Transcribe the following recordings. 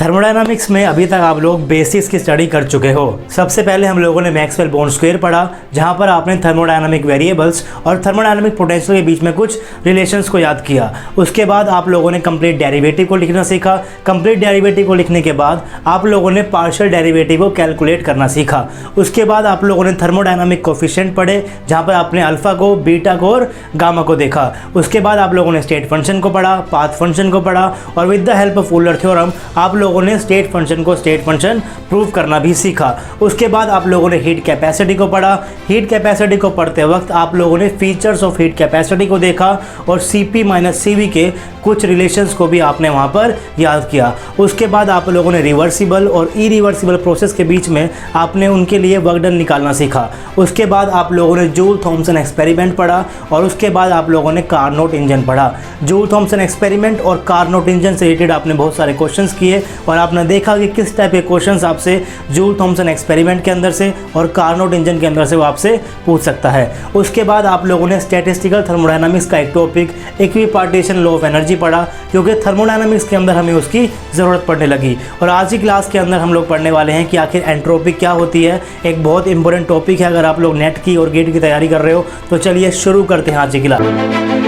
Thermodynamics में अभी तक आप लोग बेसिक्स की स्टडी कर चुके हो। सबसे पहले हम लोगों ने मैक्सवेल बॉन्ड स्क्वायर पढ़ा, जहां पर आपने थर्मोडायनामिक वेरिएबल्स और थर्मोडायनामिक पोटेंशियल के बीच में कुछ रिलेशंस को याद किया। उसके बाद आप लोगों ने कंप्लीट डेरिवेटिव को लिखना सीखा। कंप्लीट डेरिवेटिव को लिखने के बाद आप लोगों ने पार्शियल डेरिवेटिव को कैलकुलेट करना सीखा। उसके बाद आप लोगों ने थर्मोडायनामिक कोफिशिएंट पढ़े, जहाँ पर आपने अल्फा को, बीटा को और गामा को देखा। उसके बाद आप लोगों ने स्टेट फंक्शन को पढ़ा, पाथ फंक्शन को पढ़ा और with the help of Euler theorem आप लोगों ने स्टेट फंक्शन को स्टेट फंक्शन प्रूव करना भी सीखा। उसके बाद आप लोगों ने हीट कैपेसिटी को पढ़ा। हीट कैपेसिटी को पढ़ते वक्त आप लोगों ने फीचर्स ऑफ हीट कैपेसिटी को देखा और Cp माइनस Cv के कुछ रिलेशंस को भी आपने वहाँ पर याद किया। उसके बाद आप लोगों ने रिवर्सिबल और इरिवर्सिबल प्रोसेस के बीच में आपने उनके लिए वर्क डन निकालना सीखा। उसके बाद आप लोगों ने जूल थॉमसन एक्सपेरिमेंट पढ़ा और उसके बाद आप लोगों ने कार्नोट इंजन पढ़ा। जूल थॉमसन एक्सपेरिमेंट और कार्नोट इंजन से रिलेटेड आपने बहुत सारे क्वेश्चंस किए और आपने देखा कि किस टाइप के क्वेश्चंस आपसे जूल थॉमसन एक्सपेरिमेंट के अंदर से और कार्नोट इंजन के अंदर से वो आपसे पूछ सकता है। उसके बाद आप लोगों ने स्टैटिस्टिकल थर्मोडायनामिक्स का एक topic equipartition law of energy पढ़ा, क्योंकि थर्मोडायनामिक्स के अंदर हमें उसकी ज़रूरत पड़ने लगी। और आज की क्लास के अंदर हम लोग पढ़ने वाले हैं कि आखिर एंट्रोपी क्या होती है। एक बहुत इंपॉर्टेंट टॉपिक है अगर आप लोग नेट की और गेट की तैयारी कर रहे हो। तो चलिए शुरू करते हैं आज की class.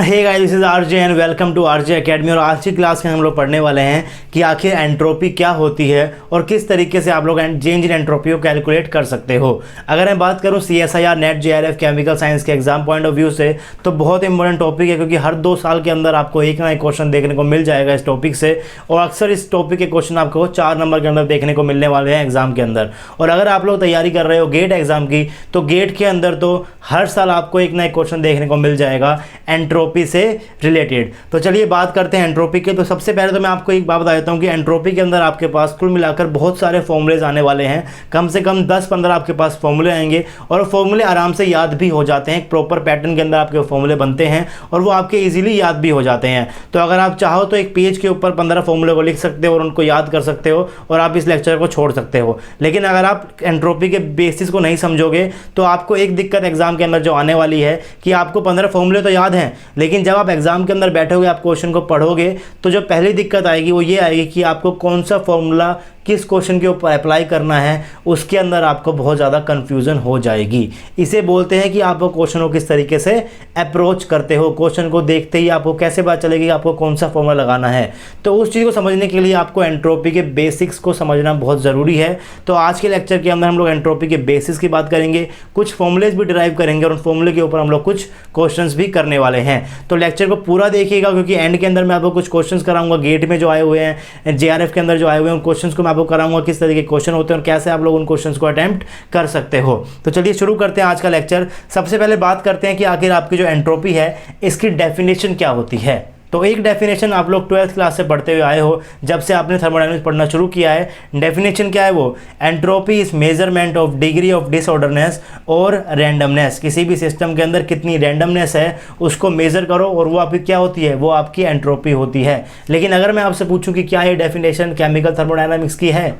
Hey guys, this is RJ and welcome to RJ academy. और आज की क्लास में हम लोग पढ़ने वाले हैं कि आखिर एंट्रोपी क्या होती है और किस तरीके से आप लोग चेंज इन एंट्रोपी को कैलकुलेट कर सकते हो। अगर मैं बात करूं CSIR net JRF chemical science के एग्जाम पॉइंट ऑफ व्यू से, तो बहुत इंपॉर्टेंट टॉपिक है, क्योंकि हर 2 साल के अंदर आपको एक ना एक क्वेश्चन देखने को मिल जाएगा इस टॉपिक से। और अक्सर इस टॉपिक के क्वेश्चन आपको 4 नंबर के अंदर देखने को मिलने वाले हैं एग्जाम के अंदर। और अगर आप लोग तैयारी कर रहे हो गेट एग्जाम की, तो गेट के अंदर तो हर साल आपको एक ना एक क्वेश्चन देखने को मिल जाएगा एंट्रोपी से रिलेटेड। तो चलिए बात करते हैं एंट्रोपी के। तो सबसे पहले तो मैं आपको एक बात बता देता हूं कि एंट्रोपी के अंदर आपके पास कुल मिलाकर बहुत सारे फॉर्मूलेज आने वाले हैं। कम से कम 10-15 आपके पास फॉर्मूले आएंगे और फॉर्मूले आराम से याद भी हो जाते हैं। एक प्रॉपर पैटर्न के अंदर आपके फॉर्मूले बनते हैं और वो आपके इजीली याद भी हो जाते हैं। तो अगर आप चाहो तो एक पेज के ऊपर 15 फॉर्मूले को लिख सकते हो और उनको याद कर सकते हो और आप इस लेक्चर को छोड़ सकते हो। लेकिन अगर आप एंट्रोपी के बेसिस को नहीं समझोगे तो आपको एक दिक्कत एग्जाम के अंदर जो आने वाली है कि आपको 15 फॉर्मूले तो याद हैं, लेकिन जब आप एग्जाम के अंदर बैठोगे, आप क्वेश्चन को पढ़ोगे, तो जो पहली दिक्कत आएगी वो ये आएगी कि आपको कौन सा फॉर्मूला किस क्वेश्चन के ऊपर अप्लाई करना है, उसके अंदर आपको बहुत ज़्यादा कंफ्यूजन हो जाएगी। इसे बोलते हैं कि आप क्वेश्चन को किस तरीके से अप्रोच करते हो। क्वेश्चन को देखते ही आपको कैसे पता चलेगी कि आपको कौन सा फॉर्मूला लगाना है। तो उस चीज़ को समझने के लिए आपको एंट्रोपी के बेसिक्स को समझना बहुत ज़रूरी है। तो आज के लेक्चर के अंदर हम लोग एंट्रोपी के बेसिक्स की बात करेंगे, कुछ फॉर्मूलेज भी डिराइव करेंगे और उन फॉर्मूले के ऊपर हम लोग कुछ क्वेश्चंस भी करने वाले हैं। तो लेक्चर को पूरा देखिएगा, क्योंकि एंड के अंदर मैं आपको कुछ क्वेश्चंस कराऊंगा। गेट में जो आए हुए हैं, JRF के अंदर जो आए हुए हैं, उन क्वेश्चंस को मैं आपको कराऊंगा किस तरीके के क्वेश्चन होते हैं और कैसे आप लोग उन क्वेश्चंस को अटेम्प्ट कर सकते हो। तो चलिए शुरू करते हैं आज का लेक्चर। सबसे पहले बात करते हैं कि आखिर आपकी जो एंट्रोपी है इसकी डेफिनेशन क्या होती है। तो एक डेफिनेशन आप लोग 12th क्लास से पढ़ते हुए आए हो, जब से आपने थर्मोडायनामिक्स पढ़ना शुरू किया है। डेफिनेशन क्या है वो? Entropy is measurement of degree of disorderness और रैंडमनेस। किसी भी सिस्टम के अंदर कितनी रैंडमनेस है उसको मेजर करो और वो आपकी क्या होती है? वो आपकी एंट्रोपी होती है। लेकिन अगर मैं आपसे पूछूं कि क्या ये डेफिनेशन केमिकल थर्मोडायनामिक्स की है,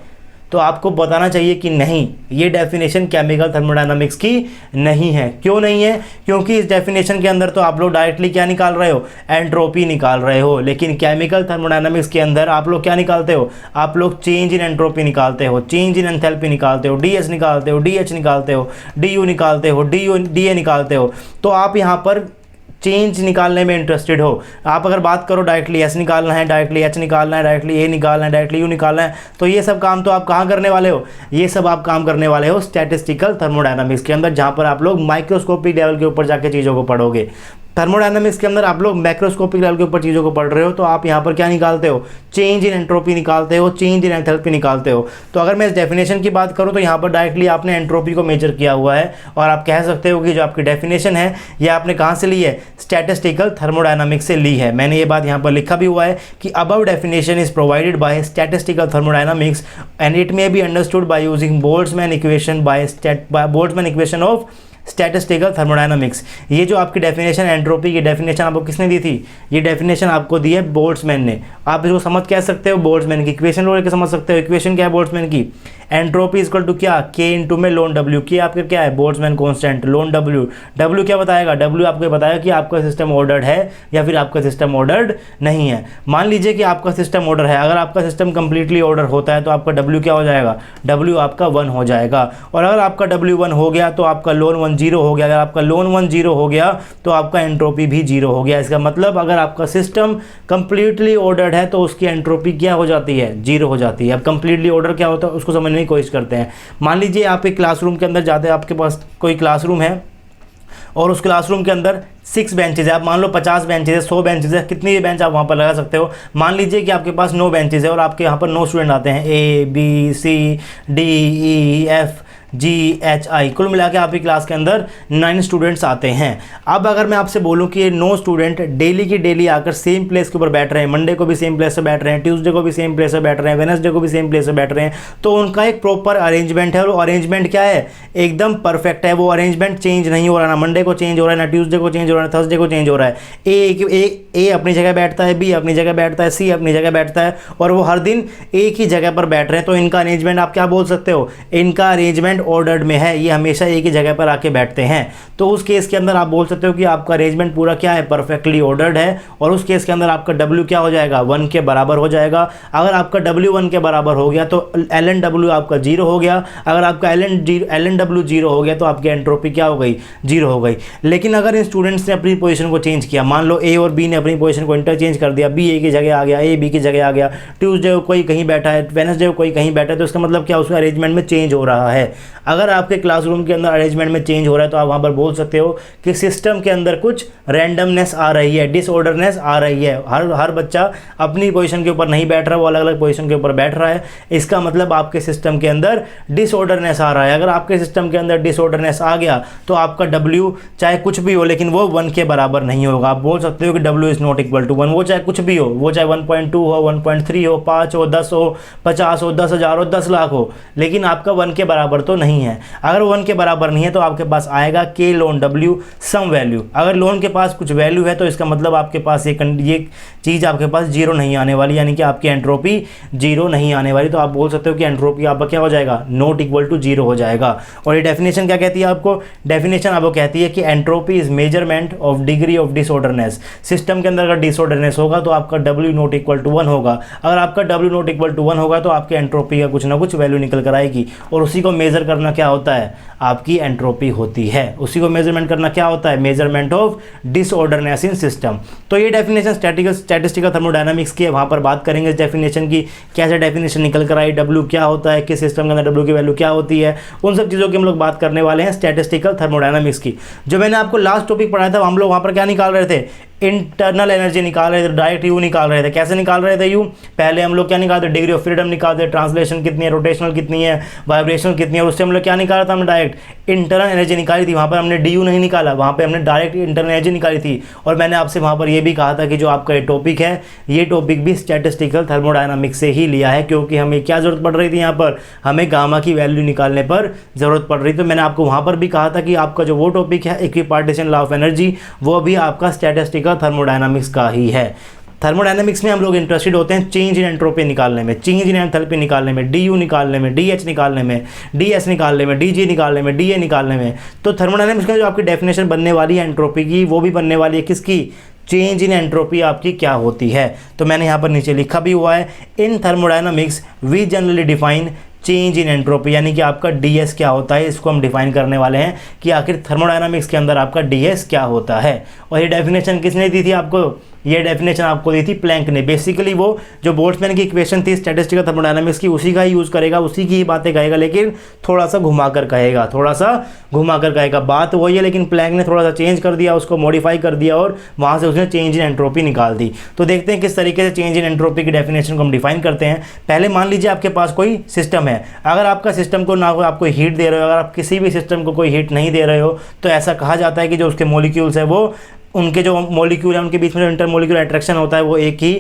तो आपको बताना चाहिए कि नहीं, ये डेफिनेशन केमिकल थर्मोडायनामिक्स की नहीं है। क्यों नहीं है? क्योंकि इस डेफिनेशन के अंदर तो आप लोग डायरेक्टली क्या निकाल रहे हो? एंट्रोपी निकाल रहे हो। लेकिन केमिकल थर्मोडायनामिक्स के अंदर आप लोग क्या निकालते हो? आप लोग चेंज इन एंट्रोपी निकालते हो, चेंज इन एंथैल्पी निकालते हो, DS निकालते हो, DH निकालते हो, DU निकालते हो, DA निकालते हो। तो आप यहाँ पर चेंज निकालने में इंटरेस्टेड हो। आप अगर बात करो डायरेक्टली S निकालना है, डायरेक्टली H निकालना है, डायरेक्टली A निकालना है, डायरेक्टली U निकालना है, तो ये सब काम तो आप कहाँ करने वाले हो? ये सब आप काम करने वाले हो स्टैटिस्टिकल थर्मोडायनामिक्स के अंदर, जहाँ पर आप लोग माइक्रोस्कोपिक लेवल के ऊपर जाके चीज़ों को पढ़ोगे। थर्मोडायनामिक्स के अंदर आप लोग मैक्रोस्कोपिक लेवल के ऊपर चीज़ों को पढ़ रहे हो, तो आप यहाँ पर क्या निकालते हो? चेंज इन एंट्रोपी निकालते हो, चेंज इन एंथैल्पी निकालते हो। तो अगर मैं इस डेफिनेशन की बात करूँ तो यहाँ पर डायरेक्टली आपने एंट्रोपी को मेजर किया हुआ है और आप कह सकते हो कि जो आपकी डेफिनेशन है ये आपने कहाँ से ली है? स्टैटिस्टिकल थर्मोडायनामिक्स से ली है। मैंने ये बात यहाँ पर लिखा भी हुआ है कि above definition is provided by statistical thermodynamics and it may be understood by using Boltzmann equation of statistical thermodynamics. ये जो आपकी डेफिनेशन एंट्रोपी की डेफिनेशन आपको किसने दी थी? ये डेफिनेशन आपको दी है बोल्ट्जमैन ने। आप इसको समझ कह सकते हो बोल्ट्जमैन की इक्वेशन रोल के समझ सकते हो। इक्वेशन क्या है बोल्ट्जमैन की? एंट्रोपी इक्वल टू क्या? के इंटू में लोन डब्ल्यू। की आपका क्या है? Boltzmann constant. Loan W, W क्या बताएगा? डब्ल्यू आपको बताएगा कि आपका सिस्टम ऑर्डर्ड है या फिर आपका सिस्टम ऑर्डर्ड नहीं है। मान लीजिए कि आपका सिस्टम ऑर्डर है, अगर आपका सिस्टम कंप्लीटली ऑर्डर होता है तो आपका डब्ल्यू क्या हो जाएगा? डब्ल्यू आपका 1 हो जाएगा। और अगर आपका डब्ल्यू 1 हो गया तो आपका लोन 1 0 हो गया। अगर आपका लोन 1 0 हो गया तो आपका एंट्रोपी भी 0 हो गया। इसका मतलब अगर आपका सिस्टम कंप्लीटली ऑर्डर्ड है तो उसकी एंट्रोपी क्या हो जाती है? 0 हो जाती है। अब कंप्लीटली ऑर्डर क्या होता है उसको समझने की कोशिश करते हैं। मान लीजिए आप एक क्लासरूम के अंदर जाते हैं, आपके पास कोई क्लासरूम है और उस क्लासरूम के अंदर 6 बेंचेज है। आप मान लो 50 बेंचेज है, 100 बेंचेज है, कितनी भी बेंच आप वहाँ पर लगा सकते हो। मान लीजिए कि आपके पास 9 बेंचेज है और आपके यहाँ पर 9 स्टूडेंट आते हैं, ABCDEF GHI, कुल मिला के आपकी क्लास के अंदर 9 स्टूडेंट्स आते हैं। अब अगर मैं आपसे बोलूं कि ये 9 स्टूडेंट डेली की डेली आकर सेम प्लेस के ऊपर बैठ रहे हैं, मंडे को भी सेम प्लेस पे बैठ रहे हैं, ट्यूसडे को भी सेम प्लेस पे बैठ रहे हैं, वेडनेसडे को भी सेम प्लेस पे बैठ रहे हैं, तो उनका एक प्रॉपर अरेंजमेंट है। और अरेंजमेंट क्या है? एकदम परफेक्ट है। वो अरेंजमेंट चेंज नहीं हो रहा, ना मंडे को चेंज हो रहा है, ना ट्यूसडे को चेंज हो रहा है, थर्सडे को चेंज हो रहा है। ए अपनी जगह बैठता है, बी अपनी जगह बैठता है, सी अपनी जगह बैठता है और वो हर दिन एक ही जगह पर बैठ रहे हैं। तो इनका अरेंजमेंट आप क्या बोल सकते हो? इनका अरेंजमेंट ऑर्डर्ड में है, ये हमेशा एक ही जगह पर आके बैठते हैं। तो उस केस के अंदर आप बोल सकते हो कि आपका अरेंजमेंट पूरा क्या है? परफेक्टली ऑर्डर्ड है। और उस केस के अंदर आपका W क्या हो जाएगा? 1 के बराबर हो जाएगा। अगर आपका W 1 के बराबर हो गया तो LNW आपका 0 हो गया। अगर आपका LNW 0 हो गया तो आपकी एंट्रोपी क्या हो गई? 0 हो गई। लेकिन अगर इन स्टूडेंट्स ने अपनी पोजीशन को चेंज किया, मान लो A और B ने अपनी पोजीशन को इंटरचेंज कर दिया, B A की जगह आ गया, A B की जगह आ गया, ट्यूसडे को कोई कहीं बैठा है, वेडनेसडे को कोई कहीं बैठा है, तो इसका मतलब क्या? उसका अरेंजमेंट में चेंज हो रहा है। अगर आपके क्लासरूम के अंदर अरेंजमेंट में चेंज हो रहा है तो आप वहां पर बोल सकते हो कि सिस्टम के अंदर कुछ रैंडमनेस आ रही है, डिसऑर्डरनेस आ रही है। हर बच्चा अपनी पोजीशन के ऊपर नहीं बैठ रहा, वो अलग अलग पोजीशन के ऊपर बैठ रहा है। इसका मतलब आपके सिस्टम के अंदर डिसऑर्डरनेस आ रहा है। अगर आपके सिस्टम के अंदर डिसऑर्डरनेस आ गया तो आपका W चाहे कुछ भी हो लेकिन वो 1 के बराबर नहीं होगा। आप बोल सकते हो कि W is not equal to 1। वो चाहे कुछ भी हो, वो चाहे 1.2 हो, 1.3 हो, 5 हो, 10 हो, 50 हो, 10,000 हो, 10 लाख हो, लेकिन आपका 1 के बराबर तो नहीं है। अगर 1 के बराबर नहीं है तो आपके पास आएगा K loan W some value. अगर लोन के पास कुछ वैल्यू है तो इसका मतलब आपके पास ये चीज़ आपके पास 0 नहीं आने वाली, यानी कि आपकी एंट्रोपी 0 नहीं आने वाली। तो आप बोल सकते हो कि एंट्रोपी आपका क्या हो जाएगा? नॉट इक्वल टू 0 हो जाएगा। और ये डेफिनेशन क्या कहती है आपको? डेफिनेशन आपको कहती है कि entropy is measurement of degree of disorderness. System के अंदर अगर डिसऑर्डरनेस होगा तो आपका W नॉट इक्वल टू 1 होगा। अगर आपका W नॉट इक्वल टू 1 होगा तो आपके एंट्रोपी का कुछ ना कुछ वैल्यू निकल कर आएगी। और उसी को मेजर करना क्या होता है? आपकी एंट्रोपी होती है। उसी को मेजरमेंट करना क्या होता है? Measurement of disorderness in system. तो ये डेफिनेशन स्टैटिस्टिकल थर्मोडायनामिक्स की है, वहाँ पर बात करेंगे इस डेफिनेशन की, कैसे डेफिनेशन निकल कर आई, W क्या होता है, किस सिस्टम के अंदर W की वैल्यू क्या होती है, उन सब चीज़ों की हम लोग बात करने वाले हैं स्टैटिस्टिकल थर्मोडायनामिक्स की। जो मैंने आपको लास्ट टॉपिक पढ़ाया था हम लोग वहाँ पर क्या निकाल रहे थे? इंटरनल एनर्जी निकाल रहे थे, डायरेक्ट यू निकाल रहे थे। कैसे निकाल रहे थे यू? पहले हम लोग क्या निकालते? डिग्री ऑफ फ्रीडम निकालते, ट्रांसलेशन कितनी है, रोटेशनल कितनी है, वाइब्रेशनल कितनी है, और उससे हम लोग क्या निकाला था? हमने डायरेक्ट इंटरनल एनर्जी निकाली थी। वहाँ पर हमने डी यू नहीं निकाला, वहाँ पर हमने डायरेक्ट इंटरनल एनर्जी निकाली थी। और मैंने आपसे वहाँ पर ये भी कहा था कि जो आपका ये टॉपिक है, ये टॉपिक भी स्टैटिस्टिकल थर्मोडायनामिक्स से ही लिया है, क्योंकि हमें क्या जरूरत पड़ रही थी? यहाँ पर हमें गामा की वैल्यू निकालने पर जरूरत पड़ रही थी। तो मैंने आपको वहाँ पर भी कहा था कि आपका जो वो टॉपिक है इक्विपार्टीशन लॉ ऑफ एनर्जी, वो भी आपका स्टैटिस्टिकल थर्मोडायनामिक्स का ही है। थर्मोडायनामिक्स में हम लोग इंटरेस्टेड होते हैं चेंज इन एंट्रोपी निकालने में, चेंज इन एंथैल्पी निकालने में, डी यू निकालने में, डी एच निकालने में, डी एस निकालने में, डी जी निकालने में, डी ए निकालने में। तो थर्मोडायनामिक्स में जो आपकी डेफिनेशन बनने वाली है एंट्रोपी की, वो भी बनने वाली है किसकी? चेंज इन एंट्रोपी आपकी क्या होती है। तो मैंने यहाँ पर नीचे लिखा भी हुआ है, in thermodynamics we generally define change in entropy, यानी कि आपका डीएस क्या होता है, इसको हम डिफाइन करने वाले हैं कि आखिर थर्मोडायनामिक्स के अंदर आपका डीएस क्या होता है। और ये डेफिनेशन किसने दी थी आपको? ये डेफिनेशन आपको दी थी प्लैंक ने। बेसिकली वो जो बोल्ट्जमैन की इक्वेशन थी स्टैटिस्टिकल थर्मोडायनामिक्स की, उसी का ही यूज़ करेगा, उसी की ही बातें कहेगा, लेकिन थोड़ा सा घुमाकर कहेगा, थोड़ा सा घुमाकर कहेगा। बात वही है, लेकिन प्लैंक ने थोड़ा सा चेंज कर दिया, उसको मॉडिफाई कर दिया और वहाँ से उसने चेंज इन एंट्रोपी निकाल दी। तो देखते हैं किस तरीके से चेंज इन एंट्रोपी की डेफिनेशन को हम डिफाइन करते हैं। पहले मान लीजिए आपके पास कोई सिस्टम है, अगर आपका सिस्टम को ना आपको हीट दे रहे हो, अगर आप किसी भी सिस्टम को कोई हीट नहीं दे रहे हो, तो ऐसा कहा जाता है कि जो उसके मॉलिक्यूल्स है वो, उनके जो मॉलिक्यूल है उनके बीच में जो इंटरमॉलिक्यूलर अट्रैक्शन होता है वो एक ही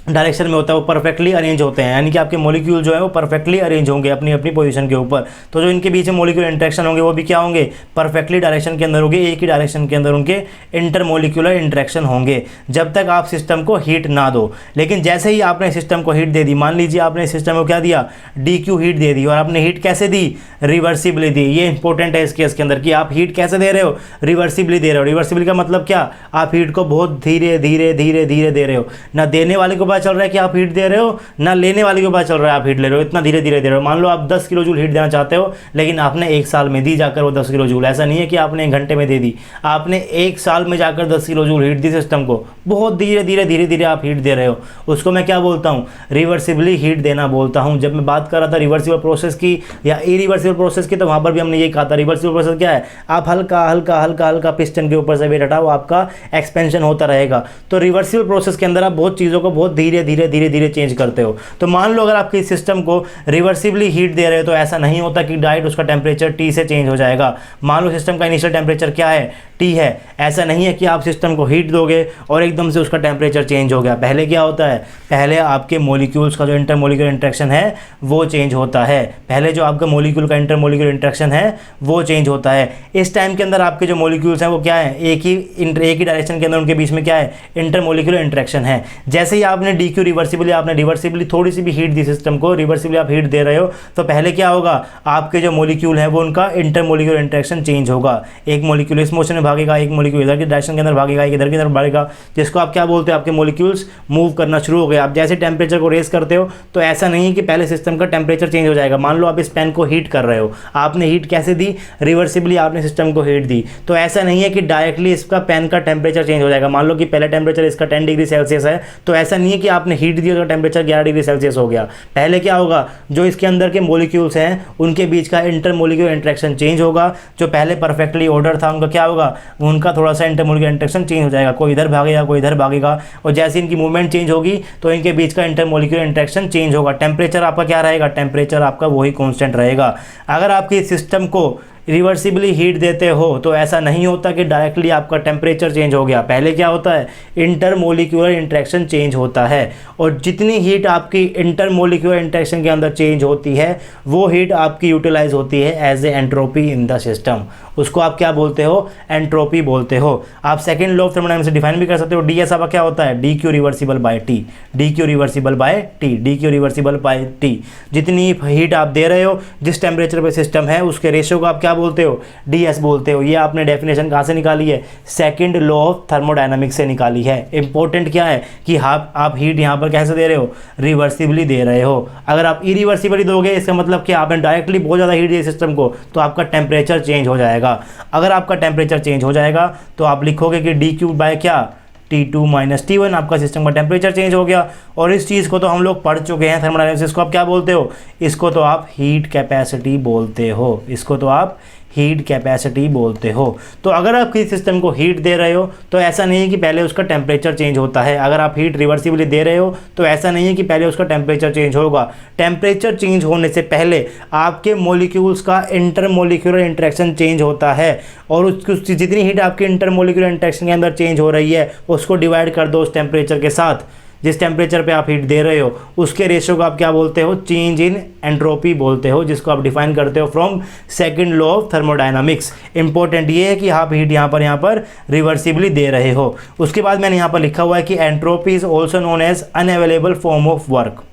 डायरेक्शन में होता है वो परफेक्टली अरेंज होते हैं, यानी कि आपके मॉलिक्यूल जो है वो परफेक्टली अरेंज होंगे अपनी अपनी पोजीशन के ऊपर। तो जो इनके बीच में मॉलिक्यूलर इंटरेक्शन होंगे वो भी क्या होंगे, परफेक्टली डायरेक्शन के अंदर होंगे, एक ही डायरेक्शन के अंदर उनके इंटरमोलिक्यूलर इंटरेक्शन होंगे, जब तक आप सिस्टम को हीट ना दो। लेकिन जैसे ही आपने सिस्टम को हीट दे दी, मान लीजिए आपने सिस्टम को क्या दिया, DQ हीट दे दी, और आपने हीट कैसे दी, रिवर्सिबली दी। ये इंपॉर्टेंट है इस केस के अंदर कि आप हीट कैसे दे रहे हो, रिवर्सिबली दे रहे हो। रिवर्सिबली का मतलब क्या, आप हीट को बहुत धीरे धीरे धीरे धीरे दे रहे हो, ना देने वाले को पता चल रहा है कि आप हीट दे रहे हो, ना लेने वाले को पता चल रहा है आप हीट ले रहे हो, इतना धीरे धीरे दे रहे हो। मान लो आप 10 किलो जूल हीट देना चाहते हो, लेकिन आपने 1 साल में दी जाकर वो 10 किलो जूल। ऐसा नहीं है कि आपने 1 घंटे में दे दी, आपने 1 साल में जाकर 10 kilo joule heat the system को। बहुत धीरे धीरे धीरे धीरे आप हीट दे रहे हो, उसको मैं क्या बोलता हूँ, रिवर्सिबली हीट देना बोलता हूँ। जब मैं बात कर रहा था रिवर्सिबल प्रोसेस की या इरिवर्सिबल प्रोसेस की, तो वहाँ पर भी हमने ये कहा था रिवर्सिबल प्रोसेस क्या है, आप हल्का हल्का हल्का हल्का पिस्टन के ऊपर से वेट हटाओ, आपका एक्सपेंशन होता रहेगा। तो रिवर्सिबल प्रोसेस के अंदर आप बहुत चीज़ों को बहुत धीरे धीरे धीरे धीरे चेंज करते हो। तो मान लो अगर आपके सिस्टम को रिवर्सिबली हीट दे रहे हो, तो ऐसा नहीं होता कि डायरेक्ट उसका टेम्परेचर T से चेंज हो जाएगा। मान लो सिस्टम का इनिशियल टेम्परेचर क्या है, T है। ऐसा नहीं है कि आप सिस्टम को हीट दोगे और एकदम से उसका टेम्परेचर चेंज हो गया। पहले क्या होता है, पहले आपके मॉलिक्यूल्स का जो इंटरमॉलिक्यूलर इंटरेक्शन है वो चेंज होता है। पहले जो आपका मॉलिक्यूल का इंटरमॉलिक्यूलर इंटरेक्शन है वो चेंज होता है। इस टाइम के अंदर आपके जो मॉलिक्यूल्स हैं वो क्या है, एक ही डायरेक्शन के अंदर उनके बीच में क्या है, इंटरमॉलिक्यूलर इंटरेक्शन है। जैसे ही आपने DQ रिवर्सिबली थोड़ी सी भी हीट दी सिस्टम को, रिवर्सिबली आप हीट दे रहे हो, तो पहले क्या होगा, आपके जो मॉलिक्यूल है वो उनका इंटरमॉलिक्यूलर इंटरेक्शन चेंज होगा। एक मॉलिक्यूल इस मोशन में भागेगा, एक मॉलिक्यूल इधर की डायरेक्शन के अंदर भागेगा, एक इधर की तरफ भागेगा, जिसको आप क्या बोलते हो, आपके मॉलिक्यूल्स मूव करना शुरू हो गए। आप जैसे टेम्परेचर को रेस करते हो, तो ऐसा नहीं है कि पहले सिस्टम का टेम्परेचर चेंज हो जाएगा। मान लो आप इस पेन को हीट कर रहे हो, आपने हीट कैसे दी, रिवर्सिबली आपने सिस्टम को हीट दी, तो ऐसा नहीं है कि डायरेक्टली इसका पेन का टेम्परेचर चेंज हो जाएगा। मान लो कि पहले टेम्परेचर इसका 10 डिग्री सेल्सियस है, तो ऐसा नहीं है कि आपने हीट दी तो टेम्परेचर 11 डिग्री सेल्सियस हो गया। पहले क्या होगा, जो इसके अंदर के मॉलिक्यूल्स हैं उनके बीच का इंटरमॉलिक्यूलर इंटरेक्शन चेंज होगा। जो पहले परफेक्टली ऑर्डर था उनका क्या होगा, उनका थोड़ा सा इंटरमॉलिक्यूलर इंटरेक्शन चेंज हो जाएगा, कोई इधर भागेगा कोई इधर भागेगा, और जैसे इनकी मूवमेंट चेंज होगी तो इनके बीच का इंटरमॉलिक्यूलर इंटरेक्शन चेंज होगा। टेम्परेचर आपका क्या रहेगा, टेम्परेचर आपका वही कांस्टेंट रहेगा। अगर आपकी सिस्टम को रिवर्सिबली हीट देते हो तो ऐसा नहीं होता कि डायरेक्टली आपका टेम्परेचर चेंज हो गया। पहले क्या होता है, इंटरमोलिक्यूलर इंटरेक्शन चेंज होता है, और जितनी हीट आपकी इंटरमोलिक्यूलर इंटरेक्शन के अंदर चेंज होती है वो हीट आपकी यूटिलाइज होती है as a entropy in the system. उसको आप क्या बोलते हो, एंट्रोपी बोलते हो। आप सेकेंड लॉ ऑफ थर्मोडायनामिक्स से डिफाइन भी कर सकते हो। ds आपका क्या होता है, DQ reversible by T, DQ reversible by T, DQ reversible by T। जितनी हीट आप दे रहे हो, जिस टेम्परेचर पे सिस्टम है, उसके रेशियो को आप क्या बोलते हो, DS बोलते हो। ये आपने डेफिनेशन कहाँ से निकाली है, सेकंड लॉ ऑफ थर्मोडायनामिक्स से निकाली है। इंपॉर्टेंट क्या है कि आप हीट यहाँ पर कैसे दे रहे हो, रिवर्सिबली दे रहे हो। अगर आप इरिवर्सिबली दोगे, इसका मतलब कि आपने डायरेक्टली बहुत ज़्यादा हीट दी सिस्टम को, तो आपका टेम्परेचर चेंज हो जाएगा। अगर आपका टेम्परेचर चेंज हो जाएगा तो आप लिखोगे कि DQ बाय क्या, T2 माइनस T1, आपका सिस्टम का टेम्परेचर चेंज हो गया। और इस चीज़ को तो हम लोग पढ़ चुके हैं थर्मोडायनामिक्स को। आप क्या बोलते हो, इसको तो आप हीट कैपेसिटी बोलते हो, इसको तो आप हीट कैपेसिटी बोलते हो। तो अगर आप किसी सिस्टम को हीट दे रहे हो तो ऐसा नहीं है कि पहले उसका टेम्परेचर चेंज होता है। अगर आप हीट रिवर्सिबली दे रहे हो तो ऐसा नहीं है कि पहले उसका टेम्परेचर चेंज होगा। टेम्परेचर चेंज होने से पहले आपके मॉलिक्यूल्स का इंटरमोलिक्यूलर इंटरेक्शन चेंज होता है, और उसकी जितनी हीट आपके इंटरमोलिक्यूलर इंटरेक्शन के अंदर चेंज हो रही है उसको डिवाइड कर दो उस टेम्परेचर के साथ। जिस टेम्परेचर पे आप हीट दे रहे हो उसके रेशियो को आप क्या बोलते हो, चेंज इन एंट्रोपी बोलते हो, जिसको आप डिफाइन करते हो from second law of thermodynamics. Important ये है कि आप हीट यहाँ पर रिवर्सिबली दे रहे हो। उसके बाद मैंने यहाँ पर लिखा हुआ है कि entropy is also known as unavailable form of work.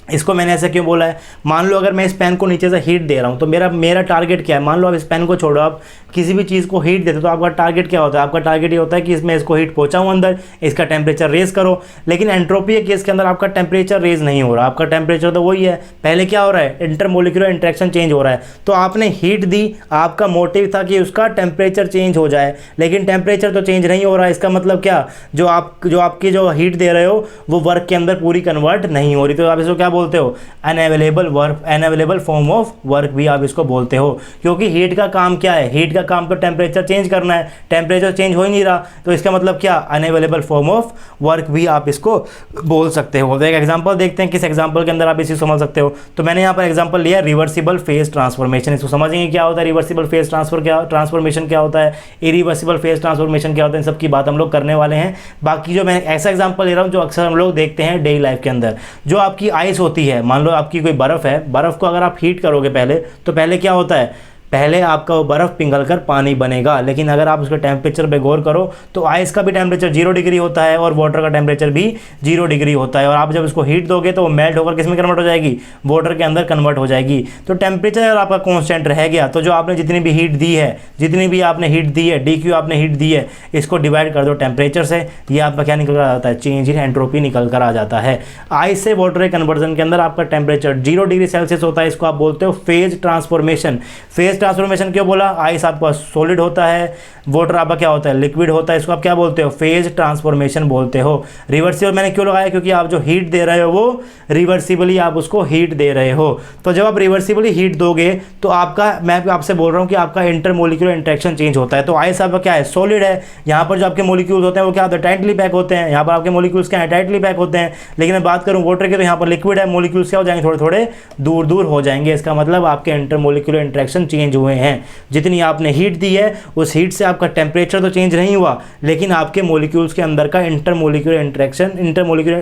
इसको मैंने ऐसा क्यों बोला है, मान लो अगर मैं इस पेन को नीचे से हीट दे रहा हूँ तो मेरा टारगेट क्या है। मान लो आप इस पेन को छोड़ो, आप किसी भी चीज़ को हीट देते हो तो आपका टारगेट क्या होता है, आपका टारगेट ये होता है कि इसमें इसको हीट पहुँचाऊँ अंदर, इसका टेम्परेचर रेज करो। लेकिन एंट्रोपी के केस के अंदर आपका टेम्परेचर रेज नहीं हो रहा, आपका टेम्परेचर तो वही है। पहले क्या हो रहा है, इंटरमोलिक्यूलर इंटरेक्शन चेंज हो रहा है। तो आपने हीट दी, आपका मोटिव था कि उसका टेम्परेचर चेंज हो जाए, लेकिन टेम्परेचर तो चेंज नहीं हो रहा है। इसका मतलब क्या, जो आपकी जो हीट दे रहे हो वो वर्क के अंदर पूरी कन्वर्ट नहीं हो रही। तो आप इसको क्या बोलते हो, अनअवेलेबल फॉर्म ऑफ वर्क भी आप इसको बोलते हो, क्योंकि हीट का काम क्या है, हीट का काम तो टेम्परेचर चेंज करना है, टेम्परेचर चेंज हो ही नहीं रहा, तो इसका मतलब क्या, अनअवेलेबल फॉर्म ऑफ वर्क भी आप इसको बोल सकते हो। तो एक एग्जांपल देखते हैं, किस एग्जांपल के अंदर आप इसे समझ सकते हो। तो मैंने यहाँ पर एग्जांपल लिया रिवर्सिबल फेज ट्रांसफॉर्मेशन, इसको समझेंगे क्या होता है रिवर्सिबल फेज ट्रांसफॉर्मेशन क्या होता है, इरिवर्सिबल फेज ट्रांसफॉर्मेशन क्या होता है, इन सब की बात हम लोग करने वाले हैं। बाकी जो मैं ऐसा एग्जांपल ले रहा हूँ जो अक्सर हम लोग देखते हैं डेली लाइफ के अंदर, जो आपकी आइस होती है, मान लो आपकी कोई बर्फ़ है, बर्फ़ को अगर आप हीट करोगे पहले, तो पहले क्या होता है, पहले आपका वो बर्फ़ पिघलकर पानी बनेगा, लेकिन अगर आप उसके टेम्परेचर पे गौर करो तो आइस का भी टेम्परेचर 0 डिग्री होता है और वाटर का टेम्परेचर भी 0 डिग्री होता है, और आप जब इसको हीट दोगे तो वो मेल्ट होकर किस में कन्वर्ट हो जाएगी, वाटर के अंदर कन्वर्ट हो जाएगी। तो टेम्परेचर अगर आपका कॉन्स्टेंट रह गया तो जो आपने जितनी भी हीट दी है, जितनी भी आपने हीट दी है, DQ आपने हीट दी है, इसको डिवाइड कर दो टेम्परेचर से, ये आपका क्या निकल कर आ जाता है, चेंज इन एंट्रोपी निकल कर आ जाता है। आइस से वाटर के कन्वर्जन के अंदर आपका टेम्परेचर 0 डिग्री सेल्सियस होता है, इसको आप बोलते हो फेज ट्रांसफॉर्मेशन। फेज ट्रांसफॉर्मेशन क्यों बोला, आइस आपका सॉलिड होता है, वाटर आपका क्या होता है, लिक्विड होता है, इसको आप क्या बोलते हो, फेज ट्रांसफॉर्मेशन बोलते हो। रिवर्सिबल मैंने क्यों लगाया, क्योंकि आप जो हीट दे रहे हो वो रिवर्सिबली आप उसको हीट दे रहे हो, तो जब आप रिवर्सिबली हीट दोगे तो आपका, मैं आपसे बोल रहा हूँ कि आपका इंटरमोलिक्यूलर इंटरेक्शन चेंज होता है। तो आइस आपका क्या है, सॉलिड है, यहाँ पर जो आपके मोलिक्यूल्स होते हैं वो क्या होता है, टाइटली पैक होते हैं, यहाँ पर आपके मोलिक्यूल्स क्या है, टाइटली पैक होते हैं। लेकिन मैं बात करूँ वाटर की तो यहाँ पर लिक्विड है, मोलिक्यूल्स क्या हो जाएंगे, थोड़े थोड़े दूर दूर हो जाएंगे, इसका मतलब आपके इंटरमोलिक्यूलर इंटरेक्शन चेंज हुए हैं। जितनी आपने हीट दी है उस हीट से आपका टेम्परेचर तो चेंज नहीं हुआ, लेकिन आपके मॉलिक्यूल्स के अंदर का इंटरमोलिक्यूलर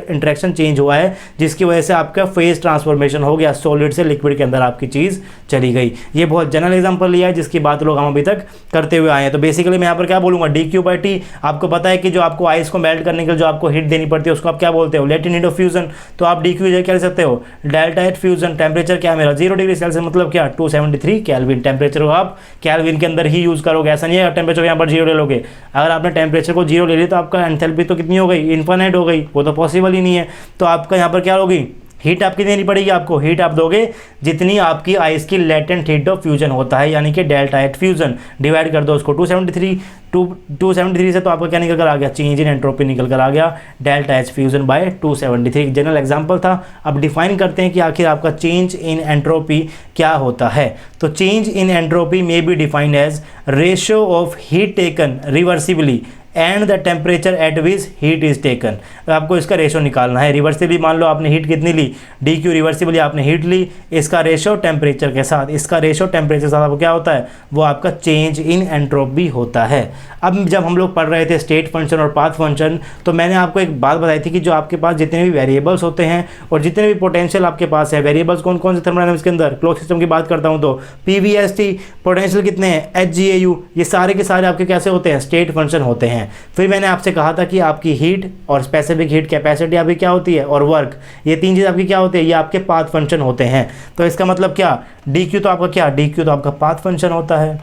इंटरेक्शन चेंज हुआ है, जिसकी वजह से आपका फेज ट्रांसफॉर्मेशन हो गया, सॉलिड से लिक्विड के अंदर आपकी चीज़ चली गई। ये बहुत जनरल एग्जांपल लिया है जिसकी बात लोग हम अभी तक करते हुए आए हैं। तो बेसिकली मैं यहाँ पर क्या बोलूँगा, DQ/T। आपको पता है कि जो आपको आइस को मेल्ट करने के लिए जो आपको हीट देनी पड़ती है उसको आप क्या बोलते हो, लेटेंट हीट ऑफ फ्यूजन। तो आप DQ क्या ले सकते हो, डेल्टा एच फ्यूजन। टेम्परेचर क्या है मेरा, 0 डिग्री सेल्सियस, मतलब क्या 273 केल्विन। टेम्परेचर को आप केल्विन के अंदर ही यूज़ करोगे, ऐसा नहीं है टेम्परेचर यहाँ पर 0 ले लोगे। अगर आपने टेम्परेचर को 0 ले लिया तो आपका एंथैल्पी तो कितनी हो गई, इन्फिनिट हो गई, वो तो पॉसिबल ही नहीं है। तो आपका यहाँ पर क्या होगी, हीट आपकी देनी पड़ेगी, आपको हीट आप दोगे जितनी आपकी आइस की लेटेंट हीट ऑफ फ्यूजन होता है, यानी कि डेल्टा एच फ्यूजन। डिवाइड कर दो उसको 273 से, तो आपका क्या निकल कर आ गया, चेंज इन एंट्रोपी निकल कर आ गया, delta H fusion by 273। General example था। अब डिफाइन करते हैं कि आखिर आपका चेंज इन एंट्रोपी क्या होता है। तो चेंज इन एंट्रोपी में be defined as ratio of heat taken reversibly and the temperature at which heat is taken. आपको इसका रेशो निकालना है। रिवर्सिबली मान लो आपने हीट कितनी ली, DQ रिवर्सिबली आपने हीट ली, इसका रेशो टेम्परेचर के साथ, इसका रेशो टेम्परेचर के साथ आपको क्या होता है, वो आपका चेंज इन एंट्रोपी होता है। अब जब हम लोग पढ़ रहे थे स्टेट फंक्शन और पाथ फंक्शन, तो मैंने आपको एक बात बताई थी कि जो आपके पास जितने भी वेरिएबल्स होते हैं और जितने भी पोटेंशियल आपके पास है, वेरिएबल्स कौन कौन से थर्मोडायनामिक्स के अंदर, क्लोज सिस्टम की बात करता हूँ तो PVST, पोटेंशियल कितने हैं, HGAU, ये सारे के सारे आपके कैसे होते हैं, स्टेट फंक्शन होते हैं। फिर मैंने आपसे कहा था कि आपकी हीट और स्पेसिफिक हीट कैपेसिटी आपकी क्या होती है, और वर्क, ये तीन चीज़ आपकी क्या होती है, ये आपके पाथ फंक्शन होते हैं। तो इसका मतलब क्या, DQ तो आपका क्या, DQ तो आपका पाथ फंक्शन होता है।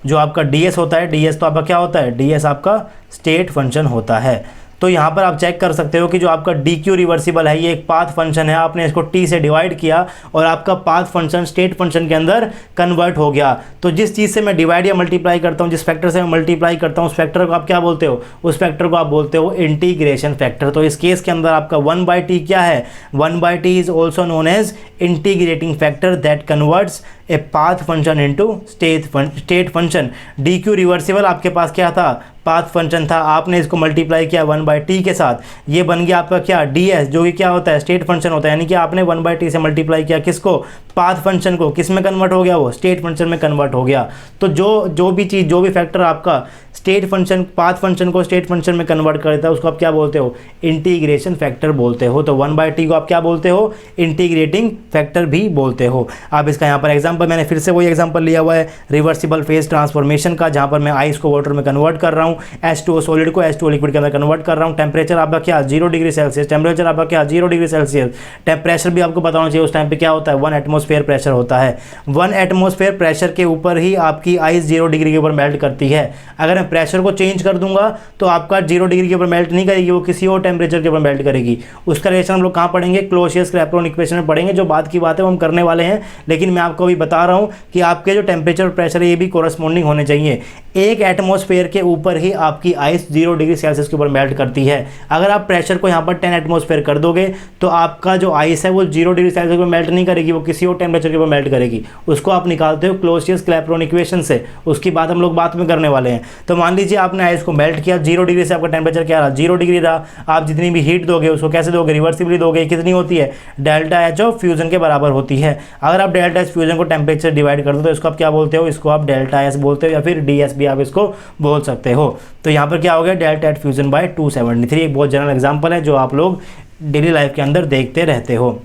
जो आपका DS होता है, DS तो आपका क्या होता है, DS आपका स्टेट फंक्शन होता है। तो यहाँ पर आप चेक कर सकते हो कि जो आपका DQ रिवर्सिबल है ये एक पाथ फंक्शन है, आपने इसको T से डिवाइड किया और आपका पाथ फंक्शन स्टेट फंक्शन के अंदर कन्वर्ट हो गया। तो जिस चीज़ से मैं डिवाइड या मल्टीप्लाई करता हूँ, जिस फैक्टर से मैं मल्टीप्लाई करता हूँ, उस फैक्टर को आप क्या बोलते हो, उस फैक्टर को आप बोलते हो इंटीग्रेशन फैक्टर। तो इस केस के अंदर आपका 1/T क्या है, 1/T is also known as integrating factor that converts a path function into state function. DQ reversible आपके पास क्या था, पाथ फंक्शन था, आपने इसको मल्टीप्लाई किया 1/T के साथ, ये बन गया आपका क्या, DS, जो कि क्या होता है, स्टेट फंक्शन होता है। यानी कि आपने 1/T से मल्टीप्लाई किया किसको, पाथ फंक्शन को, किस में कन्वर्ट हो गया, वो स्टेट फंक्शन में कन्वर्ट हो गया। तो जो भी चीज़, जो भी फैक्टर आपका स्टेट फंक्शन, पाथ फंक्शन को स्टेट फंक्शन में कन्वर्ट करता है, उसको आप क्या बोलते हो, इंटीग्रेशन फैक्टर बोलते हो। तो 1/T को आप क्या बोलते हो, इंटीग्रेटिंग फैक्टर भी बोलते हो। आप इसका यहाँ पर एग्जांपल, मैंने फिर से वही एग्जांपल लिया हुआ है रिवर्सिबल फेज ट्रांसफॉर्मेशन का, जहाँ पर मैं आइस को वाटर में कन्वर्ट कर रहा हूँ, H2O सॉलिड को H2O लिक्विड के अंदर कन्वर्ट कर रहा हूँ। टेम्परेचर आपका क्या, 0 डिग्री सेल्सियस, टेम्परेचर आपका क्या, 0 डिग्री सेल्सियस। प्रेशर भी आपको बताना चाहिए उस टाइम पे क्या होता है, 1 एटमॉस्फेयर प्रेशर होता है। 1 एटमॉस्फेयर प्रेशर के ऊपर ही आपकी आइस 0 डिग्री के ऊपर मेल्ट करती है। अगर मैं प्रेशर को चेंज कर दूंगा तो आपका 0 डिग्री के ऊपर मेल्ट नहीं करेगी, वो किसी और टेम्परेचर के ऊपर मेल्ट करेगी। उसका रिलेशन हम लोग कहाँ पढ़ेंगे, क्लोसियस-क्लैपेरॉन इक्वेशन में पढ़ेंगे, जो बात की बात है वो हम करने वाले हैं। लेकिन मैं आपको अभी बता रहा हूँ कि आपके जो टेम्परेचर और प्रेशर है ये भी कोरस्पॉन्डिंग होने चाहिए। एक एटमॉस्फेयर के ऊपर ही आपकी आइस 0 डिग्री सेल्सियस के ऊपर मेल्ट करती है। अगर आप प्रेशर को यहाँ पर 10 एटमॉस्फेयर कर दोगे तो आपका जो आइस है वो 0 डिग्री सेल्सियस के ऊपर मेल्ट नहीं करेगी, वो किसी और टेम्परेचर के ऊपर मेल्ट करेगी। उसको आप निकालते हो क्लोसियस-क्लैपेरॉन इक्वेशन से, उसकी बात हम लोग बाद में करने वाले हैं। तो मान लीजिए आपने आइस को मेल्ट किया, 0 डिग्री से आपका टेम्परेचर क्या रहा, 0 डिग्री रहा। आप जितनी भी हीट दोगे उसको कैसे दोगे, रिवर्सिबली दोगे। कितनी होती है, डेल्टा एच ऑफ फ्यूजन के बराबर होती है। अगर आप डेल्टा एच फ्यूजन को टेम्परेचर डिवाइड कर दो तो इसको आप क्या बोलते हो, इसको आप डेल्टा एस बोलते हो या फिर डी एस भी आप इसको बोल सकते हो। तो यहाँ पर क्या हो गया, डेल्टा एच फ्यूजन बाय 273। एक बहुत जनरल एग्जांपल है जो आप लोग डेली लाइफ के अंदर देखते रहते हो।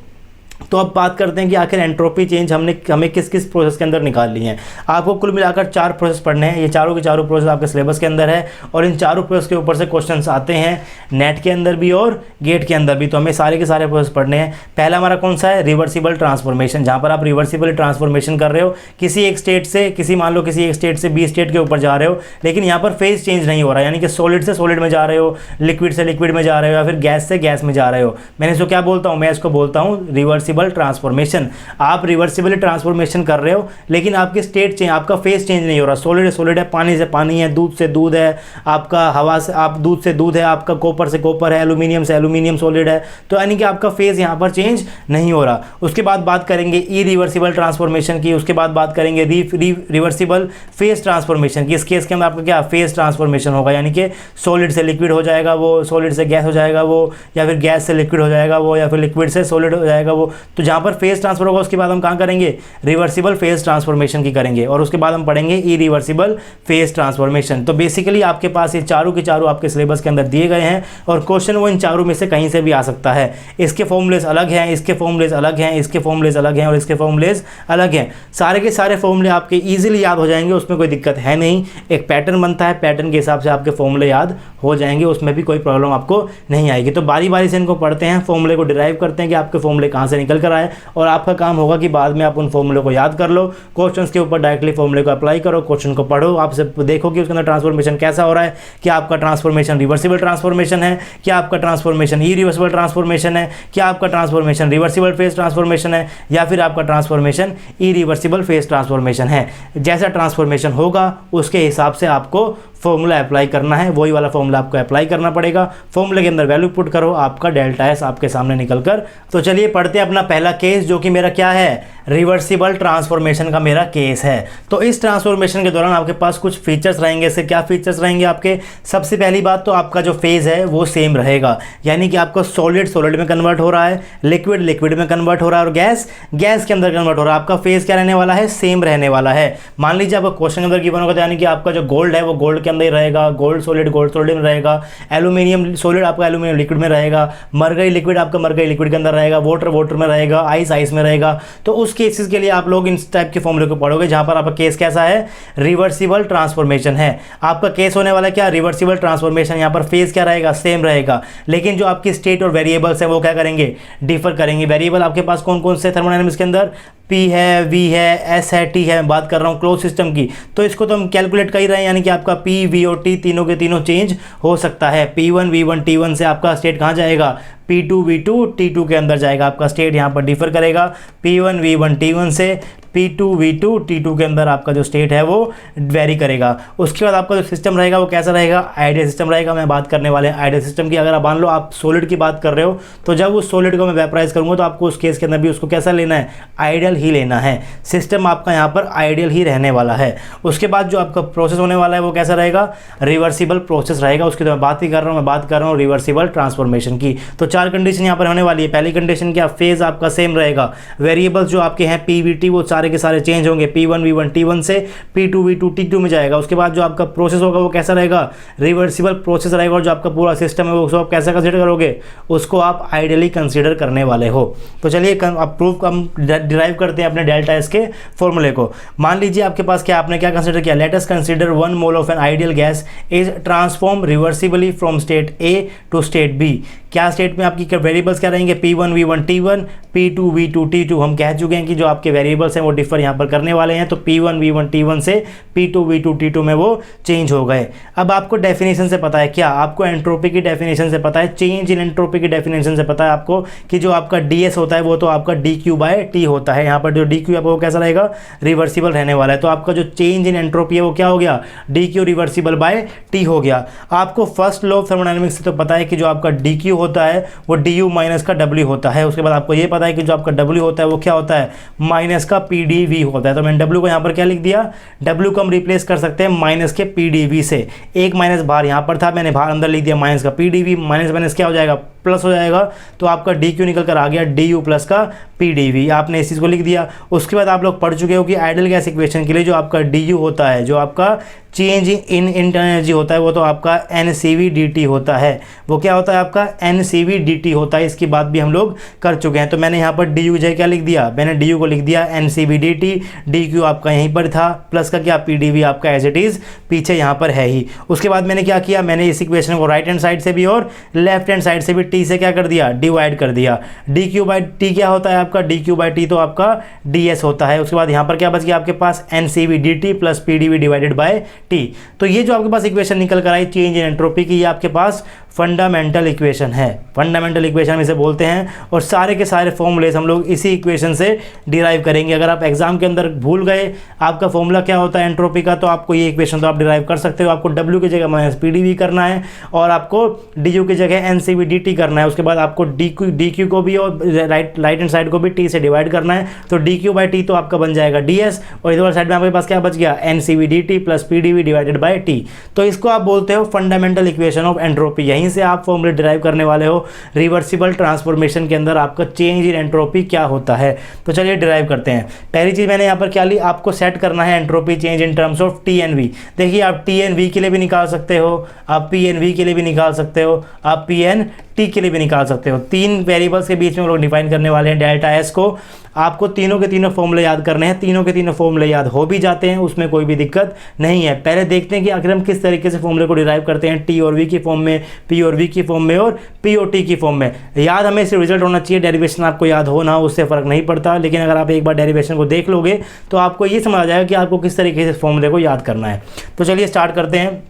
तो अब बात करते हैं कि आखिर एंट्रोपी चेंज हमें किस किस प्रोसेस के अंदर निकालनी है। आपको कुल मिलाकर 4 प्रोसेस पढ़ने हैं। ये चारों के चारों प्रोसेस आपके सिलेबस के अंदर है और इन चारों प्रोसेस के ऊपर से क्वेश्चंस आते हैं नेट के अंदर भी और गेट के अंदर भी। तो हमें सारे के सारे प्रोसेस पढ़ने हैं। पहला हमारा कौन सा है, रिवर्सिबल ट्रांसफॉर्मेशन, जहाँ पर आप रिवर्सिबल ट्रांसफॉर्मेशन कर रहे हो किसी एक स्टेट से, मान लो किसी एक स्टेट से बी स्टेट के ऊपर जा रहे हो, लेकिन यहाँ पर फेज चेंज नहीं हो रहा, यानी कि सॉलिड से सॉलिड में जा रहे हो, लिक्विड से लिक्विड में जा रहे हो या फिर गैस से गैस में जा रहे हो। मैंने इसको क्या बोलता हूँ, मैं इसको बोलता हूँ रिवर्सिबल ट्रांसफॉर्मेशन। आप रिवर्सिबल ट्रांसफॉर्मेशन कर रहे हो लेकिन आपकी स्टेट चेंज, आपका फेज चेंज नहीं हो रहा। सॉलिड है सॉलिड है, पानी से पानी है, दूध से दूध है, आपका हवा से आप दूध से दूध है, आपका कॉपर से कॉपर है, एल्यूमिनियम से एल्यूमिनियम सॉलिड है। तो यानी कि आपका फेज यहाँ पर चेंज नहीं हो रहा। उसके बाद बात करेंगे इरिवर्सिबल ट्रांसफॉर्मेशन की। उसके बाद बात करेंगे रिवर्सिबल फेज ट्रांसफॉर्मेशन की। इस केस के अंदर आपका क्या फेज ट्रांसफॉर्मेशन होगा, यानी कि सॉलिड से लिक्विड हो जाएगा वो, सॉलिड से गैस हो जाएगा वो, या फिर गैस से लिक्विड हो जाएगा वो, या फिर लिक्विड से सॉलिड हो जाएगा वो। तो जहाँ पर फेज ट्रांसफर होगा उसके बाद हम कहाँ करेंगे, रिवर्सिबल फेज ट्रांसफॉर्मेशन की करेंगे। और उसके बाद हम पढ़ेंगे इरिवर्सिबल फेज ट्रांसफॉर्मेशन। तो बेसिकली आपके पास ये चारों के चारों आपके सिलेबस के अंदर दिए गए हैं और क्वेश्चन वो इन चारों में से कहीं से भी आ सकता है। इसके फॉर्मूलेज अलग हैं, इसके फॉर्मूलेज अलग हैं, इसके फॉर्मूलेज अलग हैं और इसके फॉर्मूलेज अलग हैं। सारे के सारे फॉर्मूले आपके ईजिली याद हो जाएंगे, उसमें कोई दिक्कत है नहीं। एक पैटर्न बनता है, पैटर्न के हिसाब से आपके फॉर्मूले याद हो जाएंगे, उसमें भी कोई प्रॉब्लम आपको नहीं आएगी। तो बारी बारी से इनको पढ़ते हैं, फॉर्मूले को डिराइव करते हैं कि आपके फॉर्मूले कहाँ से निकल कर आए, और आपका काम होगा कि बाद में आप उन फॉर्मूले को याद कर लो, क्वेश्चंस के ऊपर डायरेक्टली फॉर्मूले को अप्लाई करो, क्वेश्चन को पढ़ो, आप सब देखो कि उसके अंदर ट्रांसफॉर्मेशन कैसा हो रहा है, क्या आपका ट्रांसफॉर्मेशन रिवर्सिबल ट्रांसफॉर्मेशन है, क्या आपका ट्रांसफॉर्मेशन इरिवर्सिबल ट्रांसफॉर्मेशन है, क्या आपका ट्रांसफॉर्मेशन रिवर्सिबल फेज ट्रांसफॉर्मेशन है, या फिर आपका ट्रांसफॉर्मेशन इरिवर्सिबल फेज ट्रांसफॉर्मेशन है। जैसा ट्रांसफॉर्मेशन होगा उसके हिसाब से आपको फॉर्मूला अप्लाई करना है, वही वाला फॉर्मूला आपको अप्लाई करना पड़ेगा। फॉर्मूले के अंदर वैल्यू पुट करो, आपका डेल्टा एस आपके सामने निकल कर। तो चलिए पढ़ते हैं अपना पहला केस, जो कि मेरा क्या है, रिवर्सिबल ट्रांसफॉर्मेशन का मेरा केस है। तो इस ट्रांसफॉर्मेशन के दौरान आपके पास कुछ फीचर्स रहेंगे। इससे क्या फीचर्स रहेंगे आपके, सबसे पहली बात तो आपका जो फेज है वो सेम रहेगा, यानी कि आपका सॉलिड सॉलिड में कन्वर्ट हो रहा है, लिक्विड लिक्विड में कन्वर्ट हो रहा है और गैस गैस के अंदर कन्वर्ट हो रहा है। आपका फेज क्या रहने वाला है, सेम रहने वाला है। मान लीजिए आपका क्वेश्चन के अंदर गिवन होगा, यानी कि आपका जो गोल्ड है वो गोल्ड के अंदर ही रहेगा, गोल्ड सॉलिड में रहेगा, एल्यूमिनियम सॉलिड आपका एल्यूमिनियम लिक्विड में रहेगा, मरगई लिक्विड आपका मरगई लिक्विड के अंदर रहेगा, वाटर वाटर में रहेगा, आइस आइस में रहेगा। तो उस केसेस के लिए आप लोग इन टाइप के फॉर्मूले को पढ़ोगे जहां पर आपका केस कैसा है, रिवर्सिबल ट्रांसफॉर्मेशन है। आपका केस होने वाला क्या, रिवर्सिबल ट्रांसफॉर्मेशन। यहां पर फेज क्या रहेगा, सेम रहेगा, लेकिन जो आपकी स्टेट और वेरिएबल्स है वो क्या करेंगे, डिफर करेंगे। वेरिएबल आपके पास कौन कौन से थर्मोडायनामिक्स के अंदर, P है, V है, S है, T है। बात कर रहा हूँ क्लोज सिस्टम की, तो इसको तो हम कैलकुलेट कर ही रहे हैं, यानी कि आपका P, V और T तीनों के तीनों चेंज हो सकता है। P1 V1 T1 से आपका स्टेट कहाँ जाएगा, P2 V2 T2 के अंदर जाएगा। आपका स्टेट यहाँ पर डिफर करेगा, P1 V1 T1 से P2 V2 T2 के अंदर आपका जो स्टेट है वो वेरी करेगा। उसके बाद आपका जो सिस्टम रहेगा वो कैसा रहेगा, आइडियल सिस्टम रहेगा। मैं बात करने वाले आइडियल सिस्टम की। अगर आप मान लो आप सॉलिड की बात कर रहे हो, तो जब उस सॉलिड को मैं वेपराइज करूँगा तो आपको उस केस के अंदर भी उसको कैसा लेना है, आइडियल ही लेना है। सिस्टम आपका यहाँ पर आइडियल ही रहने वाला है। उसके बाद जो आपका प्रोसेस होने वाला है वो कैसा रहेगा, रिवर्सिबल प्रोसेस रहेगा। उसकी तो मैं बात ही कर रहा हूँ, मैं बात कर रहा हूँ रिवर्सिबल ट्रांसफॉर्मेशन की। तो 4 कंडीशन यहाँ पर होने वाली है। पहली कंडीशन क्या, फेज आपका सेम रहेगा, वेरिएबल्स जो आपके हैं P V T वो सारे के सारे चेंज होंगे, P1 V1 T1 से P2 V2 T2 में जाएगा। उसके बाद जो आपका प्रोसेस होगा वो कैसा रहेगा, रिवर्सिबल प्रोसेस रहेगा। और जो आपका पूरा सिस्टम है वो उसको आप कैसा कंसीडर करोगे, उसको आप आइडियली कंसीडर करने वाले हो। तो चलिए अब प्रूफ हम डिराइव करते हैं अपने डेल्टा एस के फॉर्मूले को। मान लीजिए आपके पास क्या, आपने क्या कंसीडर किया, let us consider 1 mole of an ideal gas is transform reversibly from state A to state B। क्या स्टेट में आपकी वेरिएबल्स क्या रहेंगे, P1 V1 T1, P2 V2 T2 हम कह चुके हैं कि जो आपके वेरिएबल्स हैं वो डिफर यहाँ पर करने वाले हैं, तो P1 V1 T1 से P2 V2 T2 में वो चेंज हो गए। अब आपको डेफिनेशन से पता है क्या, आपको एंट्रोपी की डेफिनेशन से पता है, चेंज इन एंट्रोपी की डेफिनेशन से पता है आपको कि जो आपका ds होता है वो तो आपका dq/t होता है। यहाँ पर जो dq आपको कैसा रहेगा, रिवर्सिबल रहने वाला है। तो आपका जो चेंज इन एंट्रोपी है वो क्या हो गया, dq रिवर्सिबल बाय t हो गया। आपको फर्स्ट लॉ ऑफ थर्मोडायनेमिक्स से तो पता है कि जो आपका dq होता है वो du माइनस का w होता है। उसके बाद आपको ये पता है कि जो आपका w होता है वो क्या होता है, माइनस का pdv होता है। तो मैंने w को यहाँ पर क्या लिख दिया, w को हम रिप्लेस कर सकते हैं माइनस के pdv से। एक माइनस बाहर यहाँ पर था, मैंने बाहर अंदर लिख दिया माइनस का pdv, माइनस माइनस क्या हो जाएगा, प्लस हो जाएगा। तो आपका dq निकल कर आ गया du प्लस का pdv, आपने इस चीज़ को लिख दिया। उसके बाद आप लोग पढ़ चुके हो कि आइडियल गैस इक्वेशन के लिए जो आपका du होता है, जो आपका चेंज इन इंटरनल एनर्जी होता है वो तो आपका NCV dt होता है। वो क्या होता है आपका NCV dt होता है। इसकी बात भी हम लोग कर चुके हैं। तो मैंने यहाँ पर du जो क्या लिख दिया, मैंने du को लिख दिया NCV dt, dq आपका यहीं पर था, प्लस का क्या pdv आपका एज इट इज़ पीछे यहाँ पर है ही। उसके बाद मैंने क्या किया, मैंने इस इक्वेशन को राइट हैंड साइड से भी और लेफ्ट हैंड साइड से भी t से क्या कर दिया, डिवाइड कर दिया। dq/t क्या होता है आपका, dq/t तो आपका ds होता है। उसके बाद यहाँ पर क्या बच गया आपके पास, NCV dt plus pdv divided by t। तो ये जो आपके पास इक्वेशन निकल कर आई चेंज इन एंट्रोपी की, ये आपके पास फंडामेंटल इक्वेशन है। फंडामेंटल इक्वेशन इसे बोलते हैं, और सारे के सारे फॉर्मूलेस हम लोग इसी इक्वेशन से डिराइव करेंगे। अगर आप एग्जाम के अंदर भूल गए आपका फॉर्मूला क्या होता है एंट्रोपी का, तो आपको ये इक्वेशन तो आप डिराइव कर सकते हो। आपको w की जगह माइनस pdv करना है और आपको du की जगह NCV dt करना है। उसके बाद आपको dq को भी और राइट हैंड साइड को भी t से डिवाइड करना है। तो dq/t तो आपका बन जाएगा ds, और इधर साइड में आपके पास क्या बच गया, NCV dt plus pdv divided by t। तो इसको आप बोलते हो फंडामेंटल इक्वेशन ऑफ एंट्रोपी। यहीं से आप फॉर्मूले डिराइव करने वाले हो रिवर्सिबल ट्रांसफॉर्मेशन के अंदर आपका चेंज इन एंट्रोपी क्या होता है। तो चलिए डिराइव करते हैं। पहली चीज मैंने यहाँ पर क्या ली, आपको सेट करना है entropy change in terms of T and V. देखिए आप टी एंड वी के लिए भी निकाल सकते हो, आप पी एंड वी के लिए भी निकाल सकते हो, आप पी एन टी के लिए भी निकाल सकते हो। तीन वेरिएबल्स के बीच में हम लोग डिफाइन करने वाले हैं डेल्टा एस को। आपको तीनों के तीनों फॉर्मूले याद करने हैं, तीनों के तीनों फॉर्मूले याद हो भी जाते हैं, उसमें कोई भी दिक्कत नहीं है। पहले देखते हैं कि आखिर हम किस तरीके से फॉर्मूले को डिराइव करते हैं, टी और वी की फॉर्म में, पी और वी की फॉर्म में और पी और टी की फॉर्म में। याद हमें सिर्फ रिजल्ट होना चाहिए, डेरिवेशन आपको याद हो ना हो उससे फर्क नहीं पड़ता। लेकिन अगर आप एक बार डेरिवेशन को देख लोगे तो आपको ये समझ आ जाएगा कि आपको किस तरीके से फॉर्मूले को याद करना है। तो चलिए स्टार्ट करते हैं।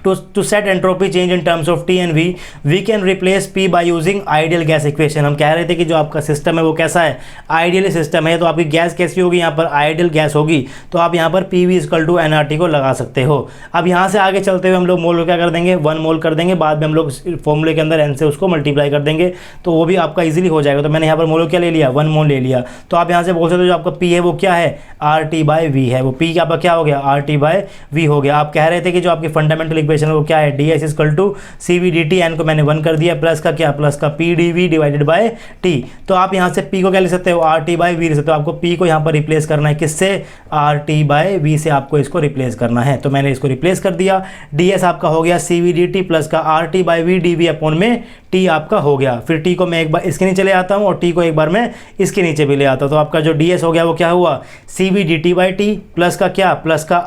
To set entropy change in terms of T and V, we can replace P by using ideal gas equation। हम कह रहे थे कि जो आपका सिस्टम है वो कैसा है, आइडियल सिस्टम है। तो आपकी गैस कैसी होगी, यहाँ पर आइडियल गैस होगी। तो आप यहाँ पर PV = nRT को लगा सकते हो। अब यहाँ से आगे चलते हुए हम लोग मोल क्या कर देंगे, 1 मोल कर देंगे। बाद में हम लोग फॉर्मूले के अंदर n से उसको मल्टीप्लाई कर देंगे, तो वो भी आपका ईजिली हो जाएगा। तो मैंने यहाँ पर मोल क्या ले लिया, 1 मोल ले लिया। तो आप यहाँ से बोल सकते हो जो आपका P है वो क्या है, RT/V है। वो P आपका क्या हो गया, RT/V हो गया। आप कह रहे थे कि जो आपकी फंडामेंटल इक्वेशन है वो क्या है, ds = CV dt, n को मैंने 1 कर दिया, प्लस का क्या, प्लस का pdv डिवाइडेड बाय t। तो आप यहाँ से p को क्या लिख सकते हो, RT/V लिख सकते हो। आपको p को यहाँ पर रिप्लेस करना है, किससे, RT/V से आपको इसको रिप्लेस करना है। तो मैंने इसको रिप्लेस कर दिया। ds आपका हो गया CV dt प्लस का RT/V dv अपॉन में t आपका हो गया। फिर t को मैं एक बार इसके नीचे ले आता हूँ और t को एक बार मैं इसके नीचे भी ले आता हूँ। तो आपका जो ds हो गया वो क्या हुआ, CV dt/t प्लस का क्या, प्लस का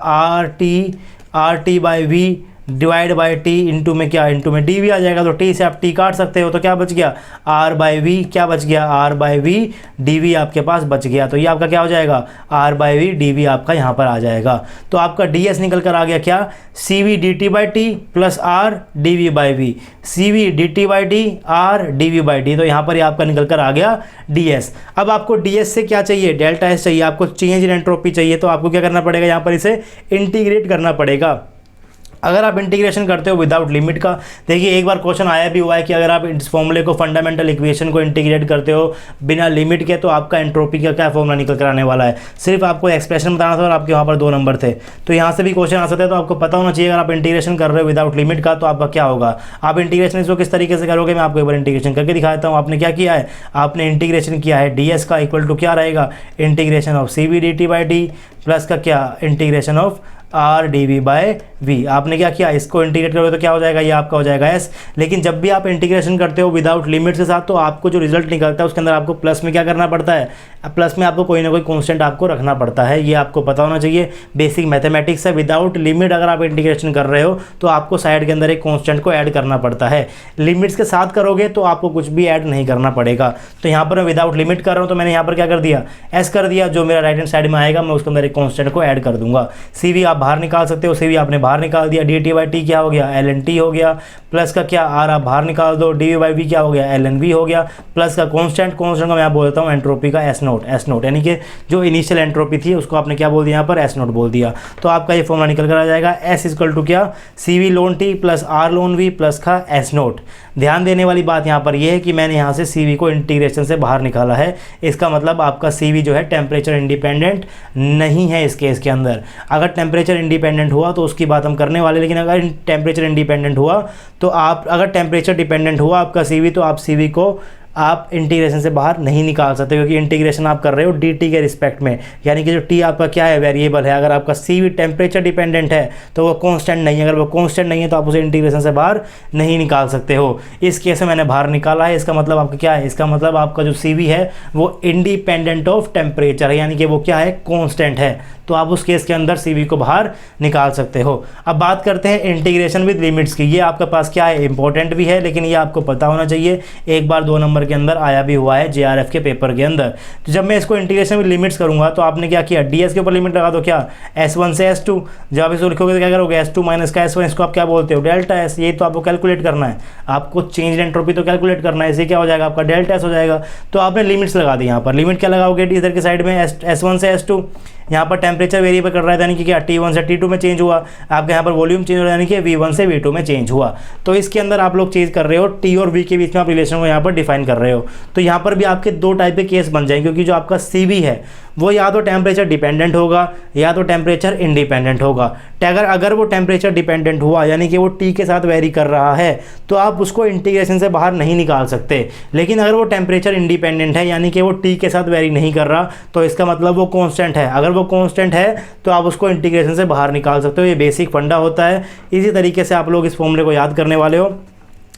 RT/V divide by T into में क्या, इंटू में डी वी आ जाएगा। तो टी से आप टी काट सकते हो, तो क्या बच गया, R/V क्या बच गया, R/V dV आपके पास बच गया। तो ये आपका क्या हो जाएगा, R/V dV आपका यहाँ पर आ जाएगा। तो आपका ds निकल कर आ गया क्या, CV dt/t plus R dV/V, CV dt/t R dV/d। तो यहाँ पर ये आपका निकल कर आ गया ds। अब आपको ds से क्या चाहिए, डेल्टा एस चाहिए, आपको चेंज इन एंट्रोपी चाहिए। तो आपको क्या करना पड़ेगा, यहाँ पर इसे इंटीग्रेट करना पड़ेगा। अगर आप इंटीग्रेशन करते हो विदाउट लिमिट का, देखिए एक बार क्वेश्चन आया भी हुआ है कि अगर आप इस फॉर्मूले को, फंडामेंटल इक्वेशन को इंटीग्रेट करते हो बिना लिमिट के, तो आपका एंट्रोपी का क्या फॉर्मूला निकल कर आने वाला है। सिर्फ आपको एक्सप्रेशन बताना था और आपके वहाँ पर 2 नंबर थे। तो यहाँ से भी क्वेश्चन आ सकता है। तो आपको पता होना चाहिए अगर आप इंटीग्रेशन कर रहे हो विदाउट लिमिट का तो आपका क्या होगा। आप इंटीग्रेशन इसको किस तरीके से करोगे, मैं आपको एक बार इंटीग्रेशन करके दिखाता हूँ। आपने क्या किया है, आपने इंटीग्रेशन किया है ds का इक्वल टू क्या रहेगा, integration of CV dt/d plus का क्या, integration of R D V by V. आपने क्या किया, इसको इंटीग्रेट करोगे तो क्या हो जाएगा, ये आपका हो जाएगा एस। लेकिन जब भी आप इंटीग्रेशन करते हो विदाउट लिमिट के साथ, तो आपको जो रिजल्ट निकलता है उसके अंदर आपको प्लस में क्या करना पड़ता है, प्लस में आपको कोई ना कोई कांस्टेंट आपको रखना पड़ता है। ये आपको पता होना चाहिए, बेसिक मैथमेटिक्स है। विदाउट लिमिट अगर आप इंटीग्रेशन कर रहे हो तो आपको साइड के अंदर एक कांस्टेंट को ऐड करना पड़ता है। लिमिट्स के साथ करोगे तो आपको कुछ भी ऐड नहीं करना पड़ेगा। तो यहाँ पर मैं विदाउट लिमिट कर रहा हूँ, तो मैंने यहाँ पर क्या कर दिया, एस कर दिया। जो मेरा राइट हैंड साइड में आएगा मैं उसके अंदर एक कांस्टेंट को ऐड कर दूंगा। सी वी आप बाहर निकाल सकते हो, सी वी आपने बाहर निकाल दिया, डी टी बाई टी क्या हो गया, एल एन टी हो गया, प्लस का क्या आर आप बाहर निकाल दो, डी वी बाई वी क्या हो गया, एल एन वी हो गया, प्लस का कांस्टेंट को मैं बोलता हूँ एंट्रोपी का एस नोट, यानी कि जो इनिशियल एंट्रोपी थी उसको आपने क्या बोल दिया यहाँ पर, एस नोट बोल दिया। तो आपका ये फॉर्मूला निकल कर आ जाएगा, एस इक्वल टू क्या, c v ln t plus r ln v plus का एस नोट। ध्यान देने वाली बात यहाँ पर यह है कि मैंने यहाँ से सी वी को इंटीग्रेशन से बाहर निकाला है। इसका मतलब आपका सी वी जो है टेम्परेचर इंडिपेंडेंट नहीं है इस केस के अंदर। अगर टेम्परेचर इंडिपेंडेंट हुआ तो उसकी बात हम करने वाले, लेकिन अगर टेम्परेचर इंडिपेंडेंट हुआ तो आप, अगर टेम्परेचर डिपेंडेंट हुआ आपका सी वी, तो आप सी वी को आप इंटीग्रेशन से बाहर नहीं निकाल सकते, क्योंकि इंटीग्रेशन आप कर रहे हो डी टी के रिस्पेक्ट में, यानी कि जो टी आपका क्या है, वेरिएबल है। अगर आपका सी वी टेम्परेचर डिपेंडेंट है तो वो कांस्टेंट नहीं है, अगर वो कांस्टेंट नहीं है तो आप उसे इंटीग्रेशन से बाहर नहीं निकाल सकते हो। इस केस में मैंने बाहर निकाला है। इसका मतलब आपका क्या है, इसका मतलब आपका जो सी वी है वो इंडिपेंडेंट ऑफ टेम्परेचर है, यानी कि वो क्या है, कांस्टेंट है। तो आप उस केस के अंदर सी वी को बाहर निकाल सकते हो। अब बात करते हैं इंटीग्रेशन विद लिमिट्स की। ये आपके पास क्या है, इंपॉर्टेंट भी है, लेकिन ये आपको पता होना चाहिए। एक बार 2 नंबर के अंदर आया भी हुआ है जेआरएफ के पेपर के अंदर। तो जब मैं इसको इंटीग्रेशन विद लिमिट्स करूंगा तो आपने क्या किया, डीएस के ऊपर लिमिट लगा दो, क्या S1 से S2। जब आप इसको लिखोगे तो क्या करोगे, S2 माइनस का S1, इसको आप क्या बोलते हो, डेल्टा एस। ये तो आपको कैलकुलेट करना है, आपको चेंज इन एंट्रोपी तो कैलकुलेट करना है। इसे क्या हो जाएगा, आपका डेल्टा एस हो जाएगा। तो आपने लिमिट्स लगा दी। यहाँ पर लिमिट क्या लगाओगे, इधर की साइड में S1 से S2। यहाँ पर टेम्परेचर वेरिएबल कर रहा है, यानी कि क्या T1 से T2 में चेंज हुआ। आपके यहाँ पर वॉल्यूम चेंज हो रहा है, यानी कि V1 से V2 में चेंज हुआ। तो इसके अंदर आप लोग चेंज कर रहे हो, T और V के बीच में आप रिलेशन को यहाँ पर डिफाइन कर रहे हो। तो यहाँ पर भी आपके 2 टाइप के केस बन जाएंगे, क्योंकि जो आपका CV है वो या तो टेम्परेचर डिपेंडेंट होगा या तो टेम्परेचर इंडिपेंडेंट होगा। अगर वो टेम्परेचर डिपेंडेंट हुआ, यानी कि वो T के साथ वेरी कर रहा है, तो आप उसको इंटीग्रेशन से बाहर नहीं निकाल सकते। लेकिन अगर वो टेम्परेचर इंडिपेंडेंट है, यानी कि वो T के साथ वेरी नहीं कर रहा, तो इसका मतलब वो कांस्टेंट है। अगर वो कांस्टेंट है तो आप उसको इंटीग्रेशन से बाहर निकाल सकते हो। ये बेसिक फंडा होता है। इसी तरीके से आप लोग इस फॉर्मूले को याद करने वाले हो।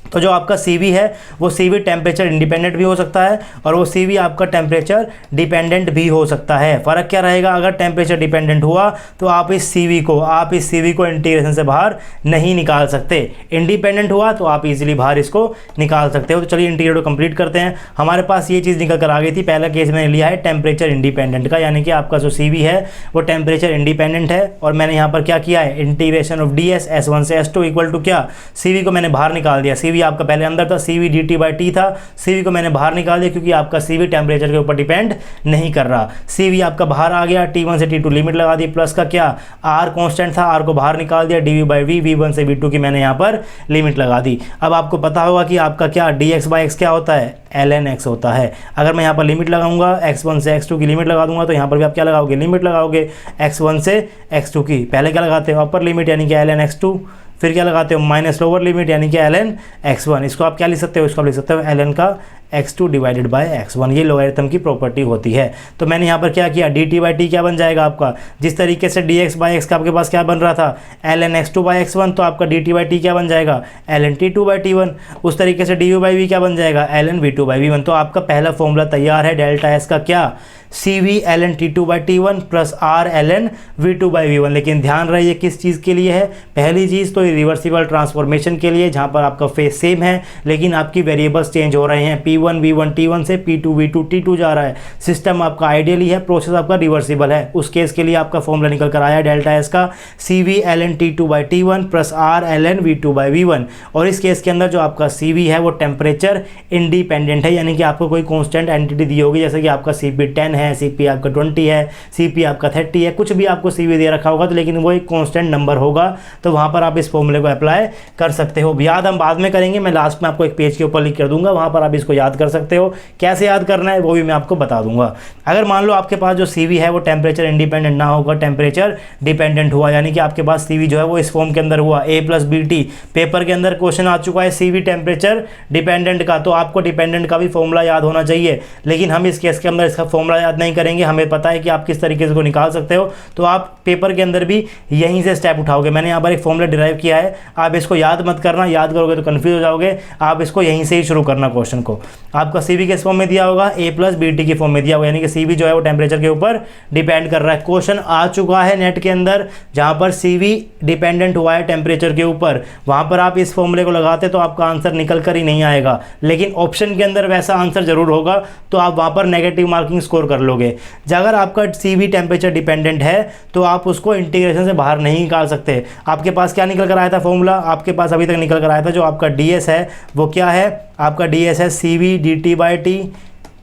तो जो आपका CV है वो CV टेम्परेचर इंडिपेंडेंट भी हो सकता है और वो CV आपका टेम्परेचर डिपेंडेंट भी हो सकता है। फ़र्क क्या रहेगा, अगर टेम्परेचर डिपेंडेंट हुआ तो आप इस CV को इंटीग्रेशन से बाहर नहीं निकाल सकते। इंडिपेंडेंट हुआ तो आप इजीली बाहर इसको निकाल सकते हो। तो चलिए इंटीग्रेट को कंप्लीट करते हैं। हमारे पास ये चीज़ निकल कर आ गई थी। पहला केस मैंने लिया है टेम्परेचर इंडिपेंडेंट का, यानी कि आपका जो CV है वो टेम्परेचर इंडिपेंडेंट है। और मैंने यहाँ पर क्या किया है, इंटीग्रेशन ऑफ DS S1 से S2 इक्वल टू क्या, CV को मैंने बाहर निकाल दिया। CV आपका पहले अंदर था, CV dt बाई टी था। CV को मैंने बाहर निकाल दिया क्योंकि आपका CV टेम्परेचर के ऊपर डिपेंड नहीं कर रहा। CV आपका बाहर आ गया, T1 से T2 लिमिट लगा दी, प्लस का क्या R कांस्टेंट था, R को बाहर निकाल दिया, dV बाई V, V1 से V2 की मैंने यहाँ पर लिमिट लगा दी। अब आपको पता होगा कि आपका क्या dx बाई x क्या होता है, ln x होता है। अगर मैं यहाँ पर लिमिट लगाऊंगा, x1 से x2 की लिमिट लगा दूंगा, तो यहाँ पर भी आप क्या लगाओगे, लिमिट लगाओगे x1 से x2 की। पहले क्या लगाते हो, अपर लिमिट यानी कि ln x2, फिर क्या लगाते हो, माइनस लोअर लिमिट यानी कि ln x1। इसको आप क्या लिख सकते हो, इसको आप लिख सकते हो ln का x2 डिवाइडेड बाय x1। ये लोगरिथम की प्रॉपर्टी होती है। तो मैंने यहाँ पर क्या किया, dt बाई टी क्या बन जाएगा आपका, जिस तरीके से dx बाई x का आपके पास क्या बन रहा था, ln x2 बाई x1, तो आपका dt बाई टी क्या बन जाएगा, ln t2 बाई t1। उस तरीके से du बाई v क्या बन जाएगा, ln v2 बाई v1। तो आपका पहला फॉर्मूला तैयार है, डेल्टा s का क्या, CV ln t2 by t1 plus R ln v2 by v1। लेकिन ध्यान रहे ये किस चीज़ के लिए है, पहली चीज़ तो रिवर्सिबल ट्रांसफॉर्मेशन के लिए, जहाँ पर आपका फेस सेम है लेकिन आपकी वेरिएबल्स चेंज हो रहे हैं। P1 V1 T1 से P2 V2 T2 जा रहा है। सिस्टम आपका आइडियली है, प्रोसेस आपका रिवर्सिबल है। उस केस के लिए आपका फॉर्मूला निकल कर आया डेल्टा S का CV ln t2 by t1 plus R ln v2 by v1। और इस केस के अंदर जो आपका CV है वो टेम्परेचर इंडिपेंडेंट है, यानी कि आपको कोई कॉन्स्टेंट एंटिटी दी होगी, जैसे कि आपका CP 10 है, CP आपका 20 है, CP आपका 30 है, कुछ भी आपको CV दे रखा होगा, तो लेकिन वो एक कांस्टेंट नंबर होगा। तो वहाँ पर आप इस फॉर्मूले को अप्लाई कर सकते हो। याद हम बाद में करेंगे, मैं लास्ट में आपको एक पेज के ऊपर लिख कर दूंगा, वहाँ पर आप इसको याद कर सकते हो। कैसे याद करना है वो भी मैं आपको बता दूंगा। अगर मान लो आपके पास जो CV है वो टेम्परेचर इंडिपेंडेंट ना होगा, टेम्परेचर डिपेंडेंट हुआ, यानी कि आपके पास CV जो है वो इस फॉर्म के अंदर हुआ A प्लस BT। पेपर के अंदर क्वेश्चन आ चुका है CV टेम्परेचर डिपेंडेंट का, तो आपको डिपेंडेंट का भी फॉर्मूला याद होना चाहिए। लेकिन हम इस केस के अंदर इसका फॉर्मूला याद नहीं करेंगे, हमें पता है कि आप किस तरीके से को निकाल सकते हो, तो आप पेपर के अंदर भी यहीं से स्टेप उठाओगे। मैंने यहाँ पर एक फॉर्मूला डिराइव किया है, आप इसको याद मत करना, याद करोगे तो कन्फ्यूज हो जाओगे। आप इसको यहीं से ही शुरू करना क्वेश्चन को। आपका CV किस फॉर्म में दिया होगा, A+BT की फॉर्म में दिया होगा, यानी कि CV जो है वो टेम्परेचर के ऊपर डिपेंड कर रहा है। क्वेश्चन आ चुका है नेट के अंदर जहाँ पर CV डिपेंडेंट हुआ है टेम्परेचर के ऊपर, वहाँ पर आप इस फॉर्मूले को लगाते तो आपका आंसर निकल कर ही नहीं आएगा, लेकिन ऑप्शन के अंदर वैसा आंसर जरूर होगा, तो आप वहाँ पर नेगेटिव मार्किंग स्कोर कर लोगे। अगर आपका CV टेम्परेचर डिपेंडेंट है तो आप उसको इंटीग्रेशन से बाहर नहीं निकाल सकते। आपके पास क्या निकल कर आया था फॉर्मूला, आपके पास अभी तक निकल कर आया था जो आपका DS है वो क्या है, आपका DS है CV dt/t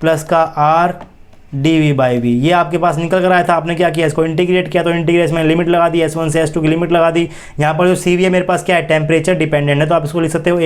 प्लस का R dV/v। ये आपके पास निकल कर आया था। आपने क्या किया, इसको इंटीग्रेट किया, तो इंटीग्रेशन में लिमिट लगा दी, S1 से S2 की लिमिट लगा दी। यहाँ पर जो CV है मेरे पास क्या है, टेम्परेचर डिपेंडेंट है, तो आप इसको लिख सकते हो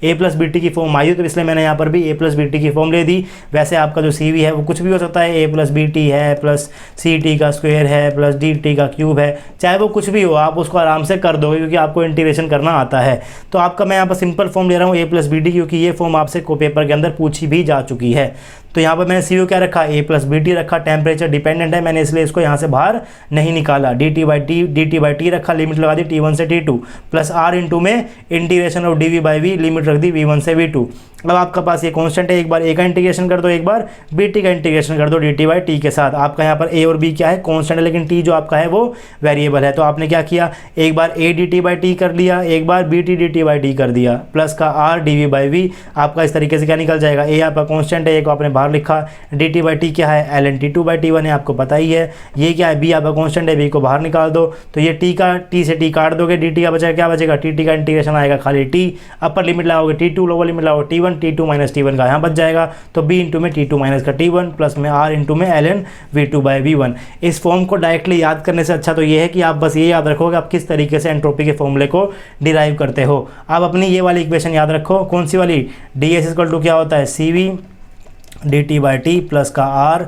A+BT की फॉर्म आई, तो इसलिए मैंने यहाँ पर भी A+BT की फॉर्म ले दी। वैसे आपका जो CV है वो कुछ भी हो सकता है, A+BT है प्लस CT का स्क्वायर है प्लस DT का क्यूब है, चाहे वो कुछ भी हो, आप उसको आराम से कर दोगे क्योंकि आपको इंटीग्रेशन करना आता है। तो आपका मैं यहाँ पर सिंपल फॉर्म ले रहा हूँ A+BT, क्योंकि ये फॉर्म आपसे पेपर के अंदर पूछी भी जा चुकी है। तो यहाँ पर मैंने CV क्या रखा, A+BT रखा, टेम्परेचर डिपेंडेंट है, मैंने इसलिए इसको यहाँ से बाहर नहीं निकाला। dt/t रखा, लिमिट लगा दी T1 से T2 प्लस R इंटू में इंटीग्रेशन ऑफ dV/v, लिमिट रख दी V1 से V2। अब आपका पास ये कांस्टेंट है, एक बार A का इंटीग्रेशन कर दो, एक बार BT का इंटीग्रेशन कर दो dt/t के साथ। आपका यहाँ पर A और B क्या है, कांस्टेंट है, लेकिन T जो आपका है वो वेरिएबल है। तो आपने क्या किया, एक बार A dt/t कर लिया, एक बार BT dt/t कर दिया, प्लस का R dV/v। आपका इस तरीके से क्या निकल जाएगा, A आपका कांस्टेंट है, एक को आपने बाहर लिखा, dt/t क्या है, ln T2/T1 है, आपको पता ही है। ये क्या है, B आपका कांस्टेंट है, B को बाहर निकाल दो, तो ये T से T काट दोगे, dt का बचा क्या बचेगा, TT का इंटीग्रेशन आएगा खाली T, अपर लिमिट लगाओगे T2, लोअर लिमिट लगाओगे T1, T2 माइनस T1 का यहाँ बच जाएगा, तो B इंटू में T2 माइनस का T1 प्लस में R इंटू में ln V2/V1। इस फॉर्म को डायरेक्टली याद करने से अच्छा तो ये है कि आप बस ये याद रखोगे आप किस तरीके से एंट्रोपी के फॉर्मूले को डिराइव करते हो। आप अपनी ये वाली इक्वेशन याद रखो, कौन सी वाली, DS इक्वल टू क्या होता है, CV dt/t प्लस का R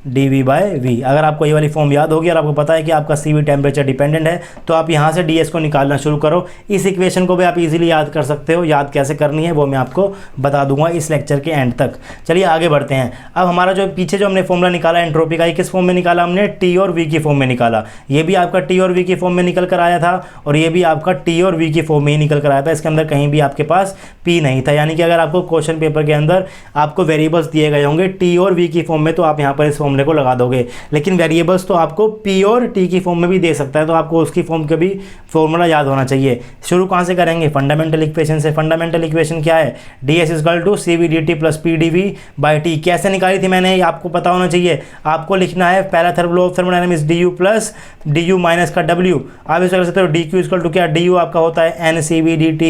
dV/v। अगर आपको ये वाली फॉर्म याद होगी और आपको पता है कि आपका CV टेम्परेचर डिपेंडेंट है, तो आप यहाँ से DS को निकालना शुरू करो। इस इक्वेशन को भी आप इजीली याद कर सकते हो, याद कैसे करनी है वो मैं आपको बता दूंगा इस लेक्चर के एंड तक। चलिए आगे बढ़ते हैं। अब हमारा जो पीछे जो हमने फॉर्मूला निकाला एंट्रोपी का, ये किस फॉर्म में निकाला हमने, T और V की फॉर्म में निकाला। ये भी आपका T और V की फॉर्म में निकल कर आया था और ये भी आपका T और V की फॉर्म में ही निकल कर आया था। इसके अंदर कहीं भी आपके पास P नहीं था, यानी कि अगर आपको क्वेश्चन पेपर के अंदर आपको वेरिएबल्स दिए गए होंगे T और V की फॉर्म में, तो आप यहाँ पर इस फॉर्मूले को लगा दोगे। लेकिन वेरिएबल्स तो आपको P और T की फॉर्म में भी दे सकता है, तो आपको उसकी फॉर्म का भी फॉर्मूला याद होना चाहिए। शुरू कहाँ से करेंगे, फंडामेंटल इक्वेशन से। फंडामेंटल इक्वेशन क्या है, DS equal to CV dt plus PdV/t। कैसे निकाली थी मैंने, आपको पता होना चाहिए। आपको लिखना है पहला law of thermodynamics du plus du minus का w। आप इस कर सकते हो dq इक्वल टू क्या, du आपका होता है NCV dt,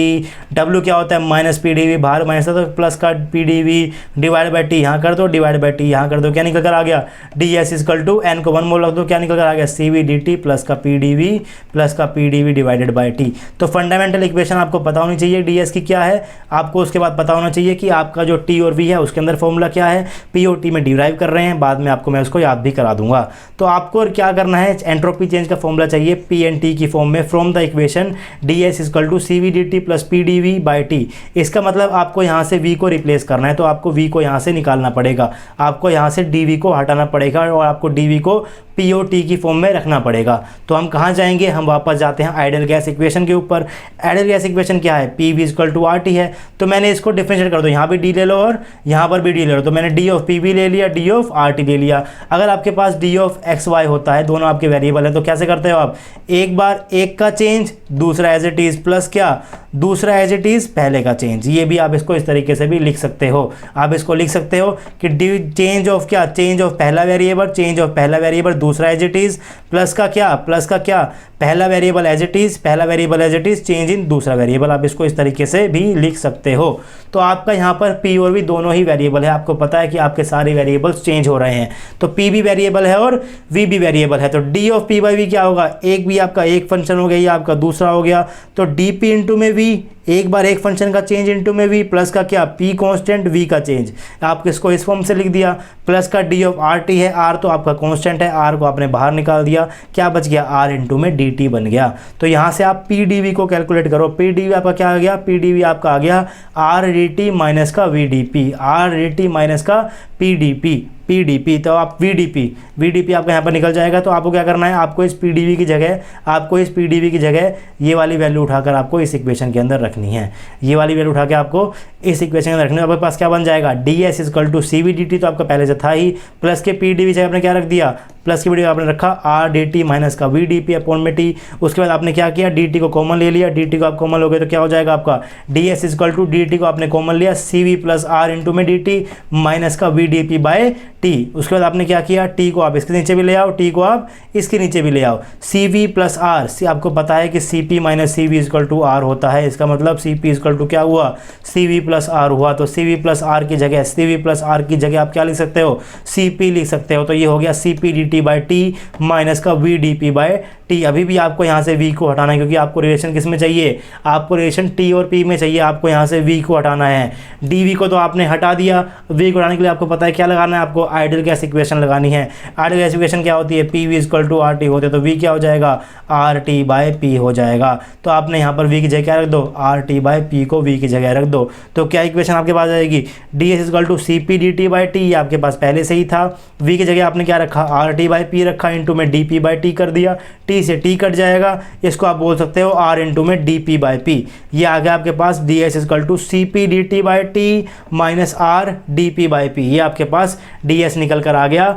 w क्या होता है माइनस PdV, बाहर माइनस तो प्लस का PdV डिवाइड/t, यहाँ कर दो डिवाइड/t, यहाँ कर दो, क्या निकल कर आ गया, DS इक्वल टू n को 1 मोल रख दो, क्या निकल कर आ गया, CV dt प्लस का PdV डिवाइडेड बाई t। तो फंडामेंटल इक्वेशन आपको पता होनी चाहिए DS की क्या है। आपको उसके बाद पता होना चाहिए कि आपका जो T और V है उसके अंदर फॉर्मूला क्या है। P और T में डिराइव कर रहे हैं, बाद में आपको मैं उसको याद भी करा दूंगा। तो आपको क्या करना है, एंट्रोपी चेंज का फॉर्मूला चाहिए P एंड T की फॉर्म में from the equation DS equal to CV dt plus PdV/t। इसका मतलब आपको यहाँ से V को रिप्लेस करना है, तो आपको V को यहाँ से निकालना पड़ेगा, आपको यहाँ से dV को हटाना पड़ेगा और आपको dV को P और T की फॉर्म में रखना पड़ेगा। तो हम कहाँ जाएंगे, हम वापस जाते हैं आइडियल गैस इक्वेशन के ऊपर। आइडियल गैस इक्वेशन क्या है, PV इक्वल टू RT है, तो मैंने इसको डिफरेंशिएट कर दो, यहाँ भी D ले लो और यहाँ पर भी D ले लो, तो मैंने D ऑफ PV ले लिया, D ऑफ RT ले लिया। अगर आपके पास D ऑफ XY होता है, दोनों आपके वेरिएबल है, तो कैसे करते हो आप, एक बार एक का चेंज, दूसरा एज इट इज प्लस क्या, दूसरा एज इट इज पहले का चेंज। ये भी आप इसको इस तरीके से भी लिख सकते हो। आप इसको लिख सकते हो कि चेंज ऑफ क्या, चेंज ऑफ पहला वेरिएबल, चेंज ऑफ पहला वेरिएबल दूसरा एज इट इज, प्लस का क्या, प्लस का क्या, पहला वेरिएबल एज इट इज, पहला variable as it is, change in दूसरा वेरिएबल। आप इसको इस तरीके से भी लिख सकते हो। तो आपका यहाँ पर P और V दोनों ही वेरिएबल है, आपको पता है कि आपके सारे वेरिएबल्स चेंज हो रहे हैं, तो P भी वेरिएबल है और V भी वेरिएबल है। तो D ऑफ P/V क्या होगा, एक भी आपका एक फंक्शन हो गया, ये आपका दूसरा हो गया, तो DP इंटू में V, एक बार एक फंक्शन का चेंज इंटू में V, प्लस का क्या, P कांस्टेंट V का चेंज, आप इसको इस फॉर्म से लिख दिया, प्लस का D ऑफ RT है, R तो आपका कांस्टेंट है, R को आपने बाहर निकाल दिया, क्या बच गया, R इंटू में DT बन गया। तो यहाँ से आप PdV को कैलकुलेट करो, PdV आपका क्या आ गया, PdV आपका आ गया R dt माइनस का VdP, R dt माइनस का PdP PdP, तो आप VdP आपका यहाँ पर निकल जाएगा। तो आपको क्या करना है, आपको इस PdV की जगह ये वाली वैल्यू उठाकर आपको इस इक्वेशन के अंदर रखनी है। ये वाली वैल्यू उठा के आपको इस इक्वेशन के अंदर रखनी है। आपके पास क्या बन जाएगा, ds इक्वल टू CVdt, तो आपका पहले से था ही, प्लस के PdV जगह आपने क्या रख दिया, प्लस की PdV आपने रखा RdT माइनस का VdP अपॉन में T। उसके बाद आपने क्या किया, dt को कॉमन ले लिया, dt को आप कॉमन लोगे तो क्या हो जाएगा आपका, ds इक्वल टू dt को आपने कॉमन लिया, CV प्लस R इंटू में dt माइनस का VdP बाय T। उसके बाद आपने क्या किया, T को आप इसके नीचे भी ले आओ, T को आप इसके नीचे भी ले आओ, CV प्लस R, आपको पता है कि CP minus CV equal to R होता है। इसका मतलब CP इक्वल टू क्या हुआ, CV प्लस R हुआ। तो CV प्लस R की जगह, CV प्लस R की जगह आप क्या लिख सकते हो, CP लिख सकते हो। तो ये हो गया CP dt by T minus का VdP बाई T। अभी भी आपको यहाँ से V को हटाना है, क्योंकि आपको रिलेशन किस में चाहिए, आपको रिलेशन T और P में चाहिए। आपको यहाँ से V को हटाना है, dV को तो आपने हटा दिया, V को हटाने के लिए आपको पता है क्या लगाना है, आपको आइडियल गैस इक्वेशन लगानी है। आइडियल गैस इक्वेशन क्या होती है, PV इक्वल टू RT होते, तो V क्या हो जाएगा, RT बाय P हो जाएगा। तो आपने यहाँ पर V की जगह क्या रख दो, RT बाय P को V की जगह रख दो। तो क्या इक्वेशन आपके पास आएगी, ds equal to CP dt by T, ये आपके पास पहले से ही था। V की जगह आपने क्या रखा, RT बाई P रखा, इंटू में dP बाई T कर दिया, T से T कट जाएगा, इसको आप बोल सकते हो R इंटू में dP बाई P। ये आ गया आपके पास ds equal to CP dt by T minus R dP by P। ये आपके पास ds निकल कर आ गया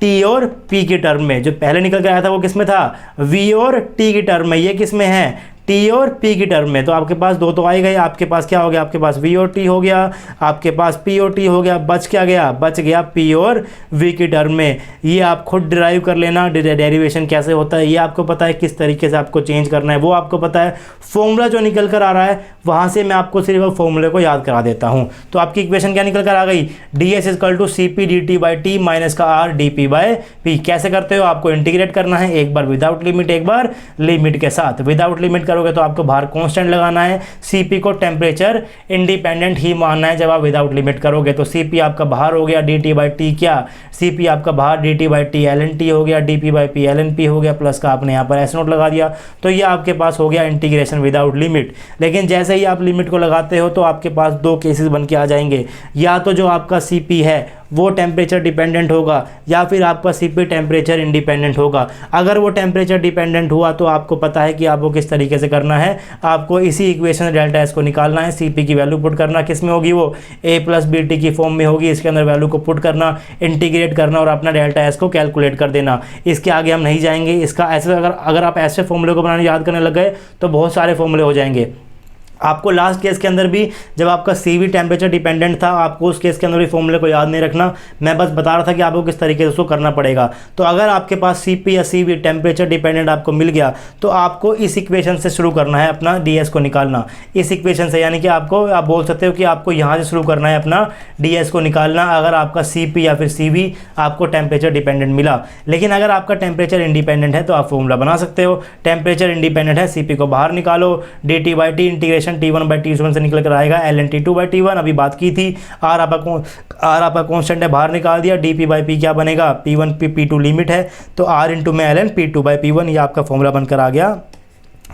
T और P की टर्म में। जो पहले निकल कर आया था वो किस में था, V और T की टर्म में। ये किस में है, T और P की टर्म में। तो आपके पास दो तो आ ही गए, आपके पास क्या हो गया, आपके पास V और T हो गया, आपके पास P और T हो गया, बच क्या गया, बच गया P और V की टर्म में। ये आप खुद डिराइव कर लेना, डेरिवेशन कैसे होता है ये आपको पता है, किस तरीके से आपको चेंज करना है वो आपको पता है। फॉर्मूला जो निकल कर आ रहा है वहाँ से मैं आपको सिर्फ फॉर्मूले को याद करा देता हूँ। तो आपकी इक्वेशन क्या निकल कर आ गई, ds equal to CP dt by T minus का R dP बाई P। कैसे करते हो, आपको इंटीग्रेट करना है, एक बार विदाउट लिमिट, एक बार लिमिट के साथ। विदाउट लिमिट करोगे तो आपको बाहर कांस्टेंट लगाना है, CP को टेम्परेचर इंडिपेंडेंट ही मानना है। जब आप विदाउट लिमिट करोगे तो CP आपका बाहर हो गया, dt बाई T क्या, CP आपका बाहर dt by T ln T हो गया, dP by P ln P हो गया, प्लस का आपने यहाँ पर S नोट लगा दिया। तो ये आपके पास हो गया इंटीग्रेशन विदाउट लिमिट। लेकिन जैसे ही आप लिमिट को लगाते हो तो आपके पास दो केसेस बन के आ जाएंगे, या तो जो आपका CP है वो टेम्परेचर डिपेंडेंट होगा, या फिर आपका CP टेम्परेचर इंडिपेंडेंट होगा। अगर वो टेम्परेचर डिपेंडेंट हुआ तो आपको पता है कि आपको किस तरीके से करना है, आपको इसी इक्वेशन डेल्टा S को निकालना है, CP की वैल्यू पुट करना, किस में होगी वो, A प्लस BT की फॉर्म में होगी। इसके अंदर वैल्यू को पुट करना, इंटीग्रेट करना और अपना डेल्टा S को कैलकुलेट कर देना। इसके आगे हम नहीं जाएंगे। इसका ऐसे अगर आप ऐसे फॉर्मूले को बनाने याद करने लग गए तो बहुत सारे फॉर्मूले हो जाएंगे। आपको लास्ट केस के अंदर भी जब आपका CV टेम्परेचर डिपेंडेंट था, आपको उस केस के अंदर भी फॉर्मूले को याद नहीं रखना, मैं बस बता रहा था कि आपको किस तरीके से उसको करना पड़ेगा। तो अगर आपके पास CP या CV टेम्परेचर डिपेंडेंट आपको मिल गया तो आपको इस इक्वेशन से शुरू करना है अपना ds को निकालना, इस इक्वेशन से। यानी कि आपको, आप बोल सकते हो कि आपको यहाँ से शुरू करना है अपना ds को निकालना, अगर आपका CP या फिर CV आपको टेम्परेचर डिपेंडेंट मिला। लेकिन अगर आपका टेम्परेचर इंडिपेंडेंट है तो आप फॉर्मूला बना सकते हो, टेम्परेचर इंडिपेंडेंट है, CP को बाहर निकालो, dt by T integration T1 by T1 से निकल कर आएगा ln T2 बाई T1, अभी बात की थी। R आपका कांस्टेंट है, बाहर निकाल दिया, dP बाई P क्या बनेगा, P1 P2 लिमिट है, तो R इंटू में ln P2 बाई P1, ये आपका फॉर्मूला बनकर आ गया।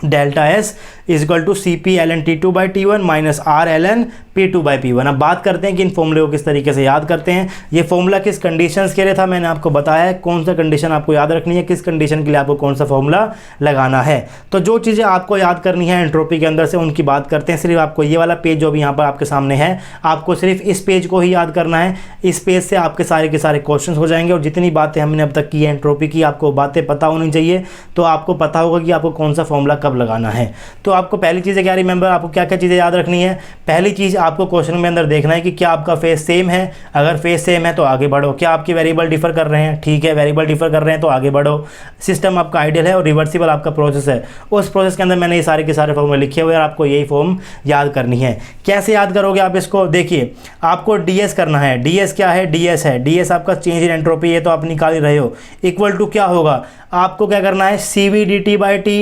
Delta S is equal to CP ln T2 by T1 minus R ln P2 by P1। अब बात करते हैं कि इन फॉर्मूले को किस तरीके से याद करते हैं। ये फॉर्मूला किस कंडीशंस के लिए था, मैंने आपको बताया है कौन सा कंडीशन आपको याद रखनी है, किस कंडीशन के लिए आपको कौन सा फॉर्मूला लगाना है। तो जो चीज़ें आपको याद करनी है एंट्रोपी के अंदर से, उनकी बात करते हैं। सिर्फ आपको ये वाला पेज जो भी यहाँ पर आपके सामने है, आपको सिर्फ इस पेज को ही याद करना है। इस पेज से आपके सारे के सारे क्वेश्चन हो जाएंगे, और जितनी बातें हमने अब तक की है एंट्रोपी की, आपको बातें पता होनी चाहिए। तो आपको पता होगा कि आपको कौन सा फॉर्मूला कब लगाना है। तो आपको पहली चीज़ क्या रिमेंबर, आपको क्या क्या चीज़ें याद रखनी है। पहली चीज़ आपको क्वेश्चन में अंदर देखना है कि क्या आपका फेस सेम है, अगर फेस सेम है तो आगे बढ़ो। क्या आपके वेरिएबल डिफर कर रहे हैं, ठीक है, वेरिएबल डिफर कर रहे हैं तो आगे बढ़ो। सिस्टम आपका आइडियल है और रिवर्सिबल आपका प्रोसेस है, उस प्रोसेस के अंदर मैंने ये सारे के सारे फॉर्मूले लिखे हुए हैं, आपको यही फॉर्म याद करनी है। कैसे याद करोगे आप इसको, देखिए आपको ds करना है। ds क्या है, ds है, ds आपका चेंज इन एंट्रोपी है, तो आप निकाल ही रहे हो। इक्वल टू क्या होगा, आपको क्या करना है, CV dt by T,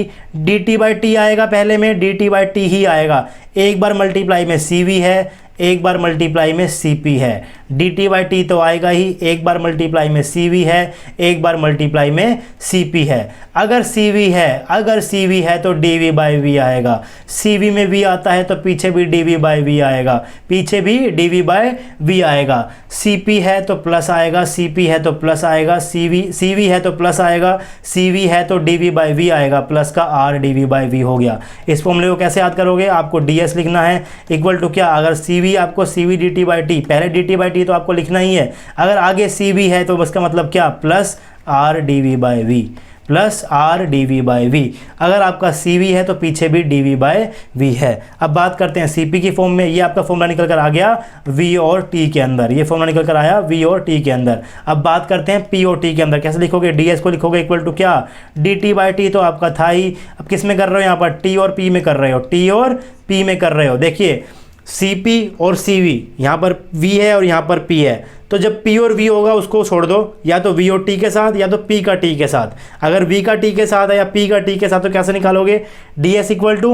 dt by T आएगा, पहले में dt बाई T ही आएगा। एक बार मल्टीप्लाई में CV है, एक बार मल्टीप्लाई में Cp है, dt/t तो आएगा ही, एक बार मल्टीप्लाई में Cv है, एक बार मल्टीप्लाई में Cp है। अगर Cv है तो dv/v आएगा, Cv में v आता है तो पीछे भी dv/v आएगा, पीछे भी dv/v आएगा। Cp है तो प्लस आएगा, Cp है तो प्लस आएगा, Cv है तो प्लस आएगा, Cv है तो dv/v आएगा, प्लस का r dv/v हो गया। इस फॉर्मूले को कैसे याद करोगे, आपको ds लिखना है इक्वल टू क्या, अगर Cv आपको Cv dt/t, पहले dt/t तो आपको लिखना ही है, अगर आगे Cv है तो उसका मतलब क्या, plus r dv/v, plus r dv/v। अगर आपका Cv है तो पीछे भी dv/v है। अब बात करते हैं Cp की फॉर्म में, ये आपका फॉर्मूला निकल कर आ गया v और t के अंदर, ये फॉर्मूला निकल कर आया v और t के अंदर। अब बात करते हैं p और t के अंदर, कैसे लिखोगे, ds को लिखोगे इक्वल टू क्या, dt/t तो आपका था ही, अब किस में कर रहे हो, यहाँ पर t और p में कर रहे हो, t और p में कर रहे हो। देखिए Cp और Cv, यहाँ पर v है और यहाँ पर p है, तो जब p और v होगा उसको छोड़ दो, या तो v और t के साथ या तो p का t के साथ। अगर v का t के साथ है या p का t के साथ तो कैसे निकालोगे, ds इक्वल टू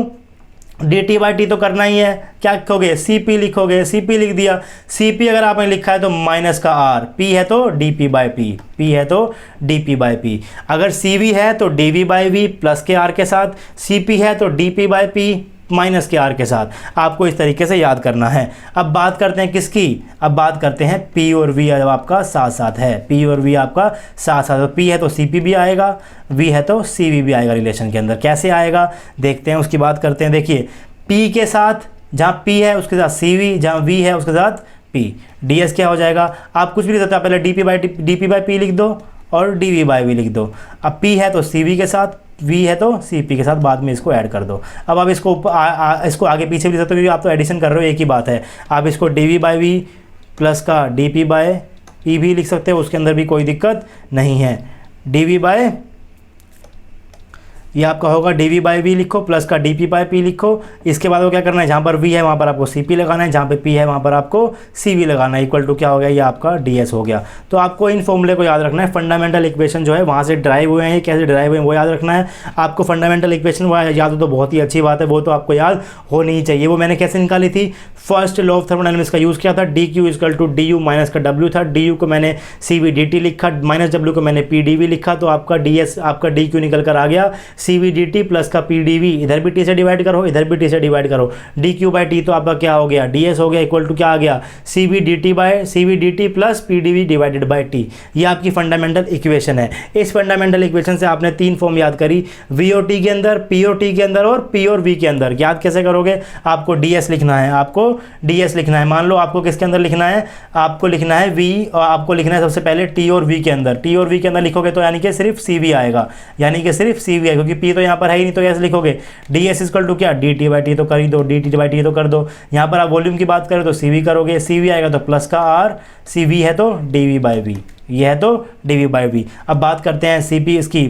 dt/t तो करना ही है, क्या लिखोगे, Cp लिखोगे, Cp लिख दिया, Cp अगर आपने लिखा है तो माइनस का r, p है तो dp/p, p है तो dp/p। अगर Cv है तो dv/v प्लस के r के साथ, Cp है तो dp/p माइनस के r के साथ। आपको इस तरीके से याद करना है। अब बात करते हैं किसकी, अब बात करते हैं p और v जब आपका साथ साथ है, p और v आपका साथ साथ, तो p है तो Cp भी आएगा, v है तो Cv भी आएगा रिलेशन के अंदर। कैसे आएगा देखते हैं, उसकी बात करते हैं। देखिए p के साथ, जहाँ p है उसके साथ Cv, जहाँ v है उसके साथ p, ds क्या हो जाएगा, आप कुछ भी लिख सकते हो, पहले dp/p लिख दो और dv/v लिख दो। अब p है तो Cv के साथ, v है तो Cp के साथ, बाद में इसको ऐड कर दो। अब आप इसको इसको आगे पीछे भी लिख सकते हो, क्योंकि आप तो एडिशन कर रहे हो, एक ही बात है। आप इसको dv/v प्लस का dp/p भी लिख सकते हो, उसके अंदर भी कोई दिक्कत नहीं है। dv/, ये आपका होगा dv/v लिखो प्लस का dp/p लिखो। इसके बाद वो क्या करना है, जहाँ पर v है वहाँ पर आपको Cp लगाना है, जहाँ पे p है वहाँ पर आपको Cv लगाना है, इक्वल टू क्या हो गया, ये आपका ds हो गया। तो आपको इन फॉर्मूले को याद रखना है, फंडामेंटल इक्वेशन जो है वहाँ से ड्राइव हुए हैं, ये कैसे ड्राइव हुए हैं वो याद रखना है। आपको फंडामेंटल इक्वेशन वो याद हो तो बहुत ही अच्छी बात है, वो तो आपको याद होनी ही चाहिए। वो मैंने कैसे निकाली थी, फर्स्ट लॉ ऑफ थर्मोडायनामिक्स का यूज़ किया था, dq equal to du minus का w था, du को मैंने Cv dt लिखा, माइनस w को मैंने pdv लिखा, तो आपका ds आपका dq निकल कर आ गया Cv dt प्लस का pdv, इधर भी t से डिवाइड करो, इधर भी t से डिवाइड करो, dq/t तो आपका क्या हो गया, ds हो गया, इक्वल टू क्या आ गया, Cv dt plus pdv divided by t। ये आपकी फंडामेंटल इक्वेशन है। इस फंडामेंटल इक्वेशन से आपने तीन फॉर्म याद करी, v और t के अंदर, p और t के अंदर और p और v के अंदर। याद कैसे करोगे, आपको ds लिखना है, आपको ds लिखना है। मान लो आपको किसके अंदर लिखना है, आपको लिखना है v, और आपको लिखना है सबसे पहले t और v के अंदर। t और v के अंदर लिखोगे तो यानी कि सिर्फ Cv आएगा, यानी कि सिर्फ Cv है, क्योंकि p तो यहाँ पर है ही नहीं, तो कैसे लिखोगे, ds इक्वल टू क्या, dt/t तो कर ही दो, dt/t तो कर दो। यहाँ पर आप वॉल्यूम की बात करें तो Cv करोगे, Cv आएगा तो प्लस का r, Cv है तो dv/v, ये है तो dv/v। अब बात करते हैं Cp इसकी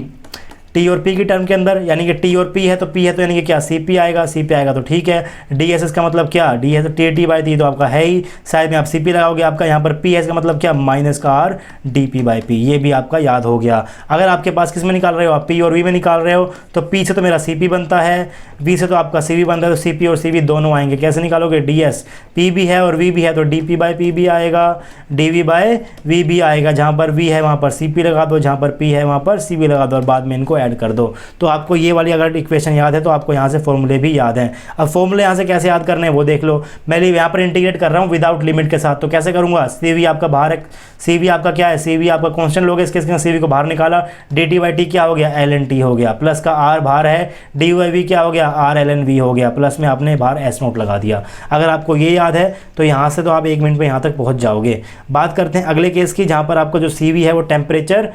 t और p की टर्म के अंदर, यानी कि t और p है तो यानी कि क्या, Cp आएगा, Cp आएगा तो ठीक है। ds इसका मतलब क्या, d है तो dt/t तो आपका है ही, साइड में आप Cp लगाओगे, आपका यहाँ पर p है, इसका मतलब क्या, माइनस का r dp/p, ये भी आपका याद हो गया। अगर आपके पास किस में निकाल रहे हो, आप p और v में निकाल रहे हो, तो p से तो मेरा Cp बनता है, v से तो आपका Cv बनता है, तो Cp और Cv दोनों आएंगे। कैसे निकालोगे, ds, p भी है और v भी है तो dp/p भी आएगा, dv/v भी आएगा, जहाँ पर v है वहाँ पर Cp लगा दो, जहाँ पर p है वहाँ पर Cv लगा दो, और बाद में इनको ऐड कर दो। तो आपको ये वाली अगर इक्वेशन याद है तो आपको यहाँ से फॉर्मूले भी याद हैं। अब फॉर्मूले यहाँ से कैसे याद करने हैं वो देख लो। मैं यहाँ पर इंटीग्रेट कर रहा हूँ विदाउट लिमिट के साथ, तो कैसे करूँगा, Cv आपका बाहर है, Cv आपका क्या है, Cv आपका कांस्टेंट लोगे, इसके Cv को बाहर निकाला, dt/t क्या हो गया, ln t हो गया, प्लस का r बाहर है, dy/v क्या हो गया, r ln v हो गया, प्लस में आपने बाहर s0 लगा दिया। अगर आपको ये याद है तो यहाँ से तो आप 1 मिनट में यहाँ तक पहुँच जाओगे। बात करते हैं अगले केस की, जहाँ पर आपका जो Cv है वो टेम्परेचर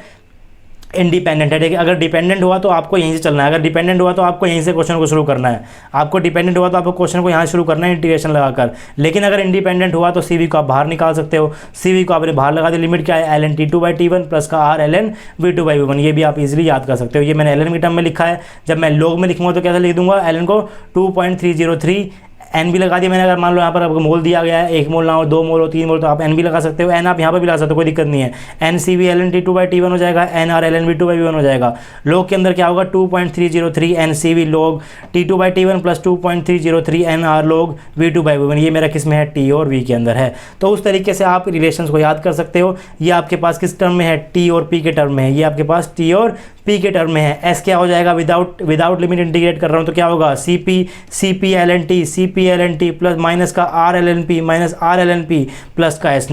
इंडिपेंडेंट है। देखिए अगर डिपेंडेंट हुआ तो आपको यहीं से चलना है, अगर डिपेंडेंट हुआ तो आपको यहीं से क्वेश्चन को शुरू करना है, आपको डिपेंडेंट हुआ तो आपको क्वेश्चन को यहाँ शुरू करना है इंटीग्रेशन लगाकर। लेकिन अगर इंडिपेंडेंट हुआ तो Cv को आप बाहर निकाल सकते हो, Cv को आपने बाहर लगा दिया, लिमिट क्या है, ln t2/t1 प्लस का r ln v2/v1, ये भी आप इजीली याद कर सकते हो। ये मैंने ln की टर्म में लिखा है, जब मैं log में लिखूंगा तो कैसे लिख दूंगा, ln को 2.303 एन भी लगा दिया मैंने। अगर मान लो यहाँ पर आपको मोल दिया गया है, 1 मोल ना हो, 2 मोल हो, 3 मोल, तो आप एन भी लगा सकते हो। एन आप यहाँ पर भी लगा सकते हो, कोई दिक्कत नहीं है। N C V L N T two by T one हो जाएगा, N R L N V two by we one हो जाएगा। लॉग के अंदर क्या होगा 2.303 N C V log T two by T one plus 2.303 N R log V two by we one. ये मेरा किस में है, टी और वी के अंदर है। तो उस तरीके से आप रिलेशंस को याद कर सकते हो। ये आपके पास किस टर्म में है, टी और पी के टर्म में है। ये आपके पास टी और पी के टर्म में है। एस क्या हो जाएगा, विदाउट लिमिट इंटीग्रेट कर रहा हूँ तो क्या होगा, c p l N t plus minus का r L N p plus का एस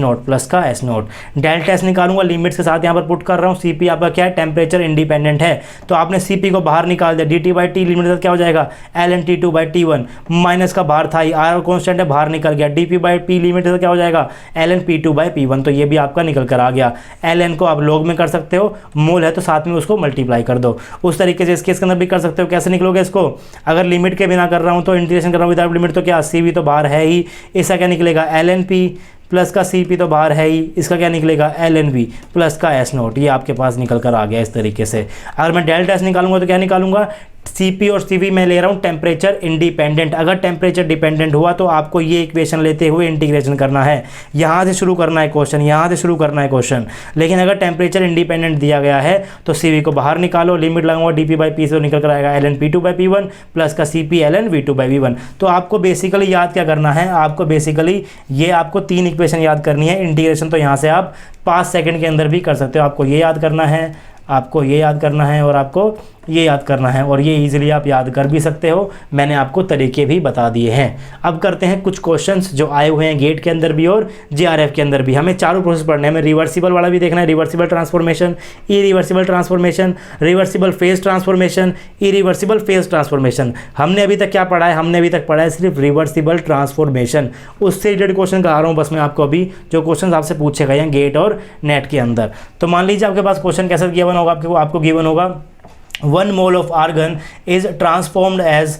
नोट। डेल्टा एस निकालूंगा, लिमिट्स के साथ यहाँ पर पुट कर रहा हूँ। सी पी आपका क्या है, टेम्परेचर इंडिपेंडेंट है, तो आपने सी पी को बाहर निकाल दिया। D T by T limit के साथ क्या हो जाएगा, L N T two by T one, minus का बाहर था, आर कॉन्स्टेंट है बाहर निकल गया। D P by P limit के साथ क्या हो जाएगा, L N P two by P one, तो ये भी आपका निकल कर आ गया। एल एन को आप लॉग में कर सकते हो, मोल है तो साथ में उसको मल्टीप्लाई कर दो। उस तरीके से इस केस के अंदर भी कर सकते हो। कैसे निकलोगे इसको, अगर लिमिट के बिना कर रहा हूं तो इंटीग्रेशन कर रहा हूं विदाउट लिमिट, तो क्या सी वी तो बाहर है ही, इसका क्या निकलेगा एल एन पी प्लस का सी पी तो बाहर है ही, इसका क्या निकलेगा एल एन वी प्लस का एस नोट। ये आपके पास निकल कर आ गया इस तरीके से। अगर मैं डेल्टा एस निकालूंगा तो क्या निकालूंगा, Cp और Cv मैं ले रहा हूँ टेम्परेचर इंडिपेंडेंट। अगर टेम्परेचर डिपेंडेंट हुआ तो आपको ये इक्वेशन लेते हुए इंटीग्रेशन करना है, यहाँ से शुरू करना है क्वेश्चन, यहाँ से शुरू करना है क्वेश्चन। लेकिन अगर टेम्परेचर इंडिपेंडेंट दिया गया है तो Cv को बाहर निकालो, लिमिट लगाऊंगा डी पी बाई पी से निकल कर आएगा l N P two by P one plus का c p l N V two by we one. तो आपको बेसिकली याद क्या करना है, आपको बेसिकली ये आपको 3 इक्वेशन याद करनी है। इंटीग्रेशन तो यहाँ से आप 5 सेकंड के अंदर भी कर सकते हो। आपको ये याद करना है, आपको ये याद करना है और आपको ये याद करना है, और ये इजीली आप याद कर भी सकते हो। मैंने आपको तरीके भी बता दिए हैं। अब करते हैं कुछ क्वेश्चंस जो आए हुए हैं गेट के अंदर भी और जेआरएफ के अंदर भी। हमें चारों प्रोसेस पढ़ने हैं, हमें रिवर्सिबल वाला भी देखना है, reversible transformation, irreversible transformation, reversible phase transformation, irreversible phase transformation. हमने अभी तक क्या पढ़ा है, हमने अभी तक पढ़ा है सिर्फ रिवर्सिबल ट्रांसफॉर्मेशन। उससे रिलेटेड क्वेश्चन करा रहा हूँ बस मैं आपको अभी, जो क्वेश्चन आपसे पूछे गए हैं गेट और नेट के अंदर। तो मान लीजिए आपके पास क्वेश्चन कैसा गिवन होगा, आपको गिवन होगा 1 mole of argon is transformed as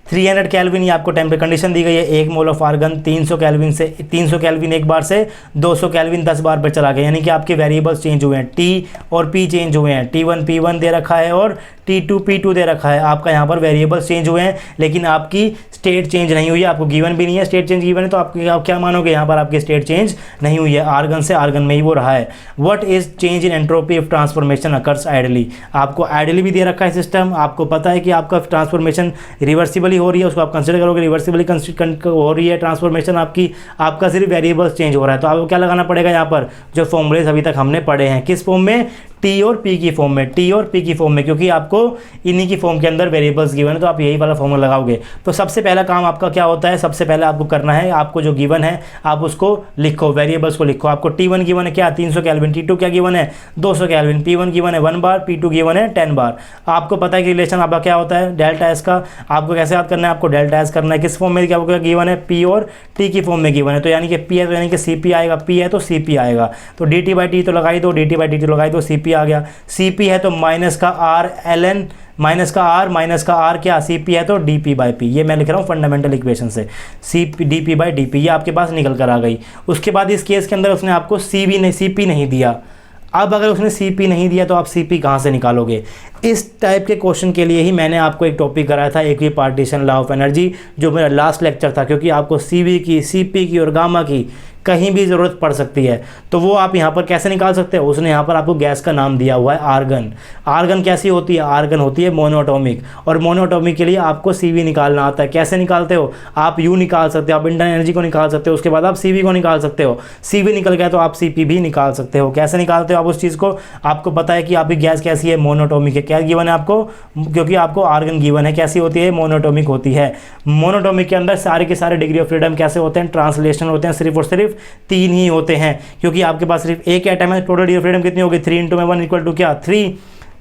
300 kelvin. ये आपको टेम्परेचर कंडीशन दी गई है। 1 मोल ऑफ आर्गन 300 केल्विन से 300 केल्विन एक बार से 200 केल्विन 10 बार पर चला गया, यानी कि आपके वेरिएबल्स चेंज हुए हैं, टी और पी चेंज हुए हैं, T1 P1 दे रखा है और T2 P2 दे रखा है। आपका यहाँ पर वेरिएबल्स चेंज हुए हैं लेकिन आपकी स्टेट चेंज नहीं हुई है, आपको गिवन भी नहीं है स्टेट चेंज गिवन है, तो आप क्या मानोगे, यहाँ पर आपकी स्टेट चेंज नहीं हुई है, आर्गन से आर्गन में ही वो रहा है। What is change in entropy of transformation occurs ideally. आपको आइडली भी दे रखा है सिस्टम, आपको पता है कि आपका ट्रांसफॉर्मेशन रिवर्सिबली हो रही है, उसको आप कंसिडर करोगे रिवर्सिबली हो रही है ट्रांसफॉर्मेशन आपकी, आपका सिर्फ वेरिएबल्स चेंज हो रहा है। तो आपको क्या लगाना पड़ेगा यहाँ पर, जो फॉर्मूलेज अभी तक हमने पढ़े हैं, किस फॉर्म में, टी और पी की फॉर्म में, टी और पी की फॉर्म में, क्योंकि आपको इन्हीं की फॉर्म के अंदर वेरिएबल्स गिवन है, तो आप यही वाला फॉर्मूला लगाओगे। तो सबसे पहला काम आपका क्या होता है, सबसे पहले आपको करना है, आपको जो गिवन है आप उसको लिखो, वेरिएबल्स को लिखो। आपको T1 गिवन है क्या, 300 केल्विन, T2 क्या गिवन है 200 केल्विन, P1 गिवन है 1 बार, P2 गिवन है 10 बार। आपको पता है कि रिलेशन आपका क्या होता है डेल्टा एस का, आपको कैसे याद करना है, आपको डेल्टा एस करना है किस फॉर्म में, क्या गिवन है, पी और टी की फॉर्म में गिवन है, तो यानी कि पी है तो यानी कि सी पी आएगा, पी है तो सी पी आएगा, तो डी टी बाई टी तो लगाई दो, D T by D T लगाई दो, सी पी आ गया। सी पी है तो माइनस का आर एल एन माइनस का आर क्या, सी पी है तो डी पी बाई पी, ये मैं लिख रहा हूँ फंडामेंटल इक्वेशन से, C P D P by D P, ये आपके पास निकल कर आ गई। उसके बाद इस केस के अंदर उसने आपको सी पी नहीं दिया। अब अगर उसने सी पी नहीं दिया तो आप सी पी कहाँ से निकालोगे। इस टाइप के क्वेश्चन के लिए ही मैंने आपको एक टॉपिक कराया था, इक्विपार्टीशन लॉ ऑफ एनर्जी, जो मेरा लास्ट लेक्चर था, क्योंकि आपको सी वी की, सी पी की और गामा की कहीं भी ज़रूरत पड़ सकती है। तो वो आप यहाँ पर कैसे निकाल सकते हो, उसने यहाँ पर आपको गैस का नाम दिया हुआ है आर्गन। आर्गन कैसी होती है, आर्गन होती है मोनोटॉमिक, और मोनोटॉमिक के लिए आपको CV निकालना आता है। कैसे निकालते हो, आप U निकाल सकते हो, आप इंटरनल एनर्जी को निकाल सकते हो, उसके बाद आप CV को निकाल सकते हो, CV निकल गया तो आप CP भी निकाल सकते हो। कैसे निकालते हो आप उस चीज़ को, आपको पता है कि आपकी गैस कैसी है, मोनोटॉमिक है। क्या गिवन है आपको, क्योंकि आपको आर्गन गिवन है, कैसी होती है, मोनोटॉमिक होती है। मोनोटॉमिक के अंदर सारे के सारे डिग्री ऑफ फ्रीडम कैसे होते हैं, ट्रांसलेशन होते हैं, सिर्फ और सिर्फ 3 ही होते हैं, क्योंकि आपके पास सिर्फ एक एटम है। टोटल डिग्री ऑफ फ्रीडम कितनी होगी, 3 × 1 इक्वल टू क्या, 3।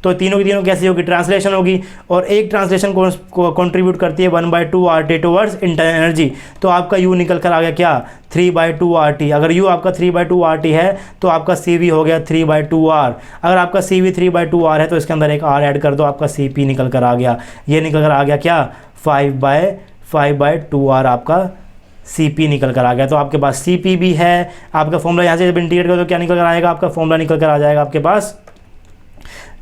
तो तीनों की तीनों कैसी होगी, ट्रांसलेशन होगी, और एक ट्रांसलेशन को कंट्रीब्यूट करती है 1/2 RT टुवर्ड्स इंटरनल एनर्जी। तो आपका U निकल कर आ गया क्या, 3/2 RT। अगर U आपका 3/2 RT है तो आपका CV हो गया 3/2 R। अगर आपका CV 3/2 R है तो इसके अंदर एक R ऐड कर दो, आपका CP निकल कर आ गया। ये निकल कर आ गया क्या, 5/2 R आपका CP निकल कर आ गया। तो आपके पास CP भी है। आपका फॉर्मूला यहाँ से जब इंटीग्रेट करो तो क्या निकल कर आएगा, आपका फॉर्मूला निकल कर आ जाएगा आपके पास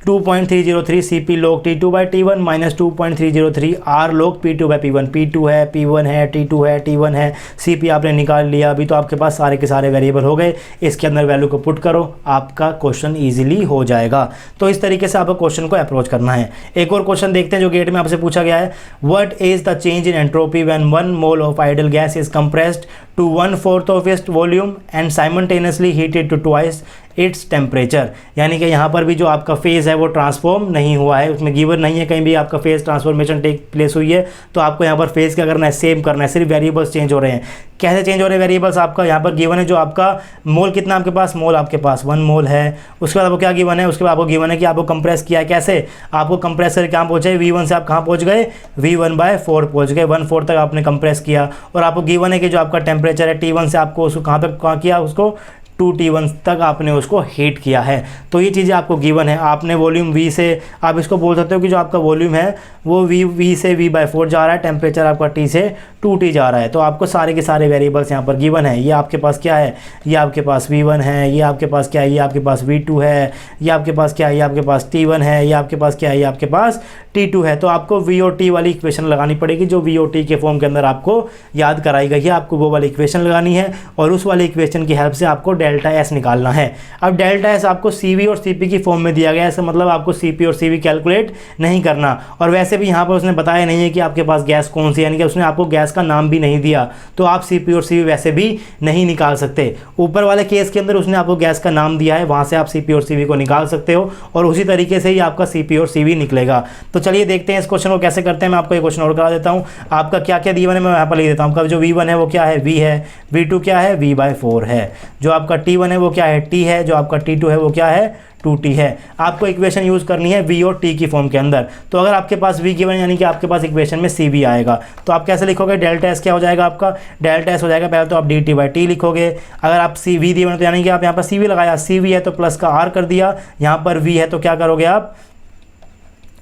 2.303 CP log T2/T1 minus 2.303 R log P2/P1। P2 है, P1 है, T2 है, T1 है, CP आपने निकाल लिया। अभी तो आपके पास सारे के सारे वेरिएबल हो गए, इसके अंदर वैल्यू को पुट करो, आपका क्वेश्चन ईजिली हो जाएगा। तो इस तरीके से आपको क्वेश्चन को अप्रोच करना है। एक और क्वेश्चन देखते हैं जो गेट में आपसे पूछा गया है। What is the change in entropy when 1 mole of ideal gas is compressed to 1/4 of its volume and simultaneously heated to twice its temperature. यानी कि यहाँ पर भी जो आपका फेज़ है वो ट्रांसफॉर्म नहीं हुआ है, उसमें गिवन नहीं है कहीं भी आपका फेज़ ट्रांसफॉर्मेशन टेक प्लेस हुई है। तो आपको यहाँ पर फेज़ क्या करना है, सेम करना है, सिर्फ वेरिएबल्स चेंज हो रहे हैं। कैसे चेंज हो रहे हैं वेरिएबल्स, आपका यहाँ पर गिवन है जो आपका मोल कितना आपके पास, मोल आपके पास 1 मोल है। उसके बाद आपको क्या गिवन है, उसके बाद आपको गिवन है कि आपको कंप्रेस किया है। कैसे, आपको कंप्रेस करके कहाँ पहुँचे, V1 से आप कहाँ पहुँच गए, V1/4 पहुँच गए, 1/4 तक आपने कंप्रेस किया। और आपको गिवन है कि जो आपका टेम्परेचर है T1 से आपको उसको कहाँ तक कहाँ किया, उसको 2T1 तक आपने उसको हीट किया है। तो ये चीज़ें आपको गिवन है। आपने वॉल्यूम V से, आप इसको बोल सकते हो कि जो आपका वॉल्यूम है वो V से V/4 जा रहा है, टेम्परेचर आपका T से 2T जा रहा है। तो आपको सारे के सारे वेरिएबल्स यहाँ पर गिवन है। ये आपके पास क्या है, ये आपके पास V1 है, ये आपके पास क्या है, ये आपके पास V2 है, ये आपके पास क्या है, ये आपके पास T1 है, ये आपके पास क्या है, ये आपके पास T2 है। तो आपको V और T वाली इक्वेशन लगानी पड़ेगी जो V और T के फॉर्म के अंदर आपको याद कराई गई है। आपको वो वाली इक्वेशन लगानी है और उस वाली इक्वेशन की हेल्प से आपको डेल्टा S निकालना है। अब डेल्टा S आपको CV और CP की फॉर्म में दिया गया है, इसका मतलब आपको CP और CV कैलकुलेट नहीं करना। और वैसे भी यहाँ पर उसने बताया नहीं है कि आपके पास गैस कौन सी, यानी कि उसने आपको गैस का नाम भी नहीं दिया, तो आप CP और CV वैसे भी नहीं निकाल सकते। ऊपर वाले केस के अंदर उसने आपको गैस का नाम दिया है, वहाँ से आप CP और CV को निकाल सकते हो और उसी तरीके से ही आपका CP और CV निकलेगा। तो चलिए देखते हैं इस क्वेश्चन को कैसे करते हैं। मैं आपको एक क्वेश्चन और करा देता हूँ। आपका क्या क्या गिवन है मैं यहाँ पर लिख देता हूँ। आपका जो V1 है वो क्या है, V है। V2 क्या है, V/4 है। जो आपका T1 है वो क्या है, T है। जो आपका T2 है वो क्या है, 2T है। आपको इक्वेशन यूज़ करनी है V और T की फॉर्म के अंदर। तो अगर आपके पास V गिवन यानी कि आपके पास इक्वेशन में CV आएगा, तो आप कैसे लिखोगे, डेल्टा S क्या हो जाएगा आपका, डेल्टा S हो जाएगा पहले तो आप dt/t लिखोगे। अगर आप CV दी तो यानी कि आप यहाँ पर CV लगाया, CV है तो प्लस का R कर दिया, यहाँ पर V है तो क्या करोगे आप,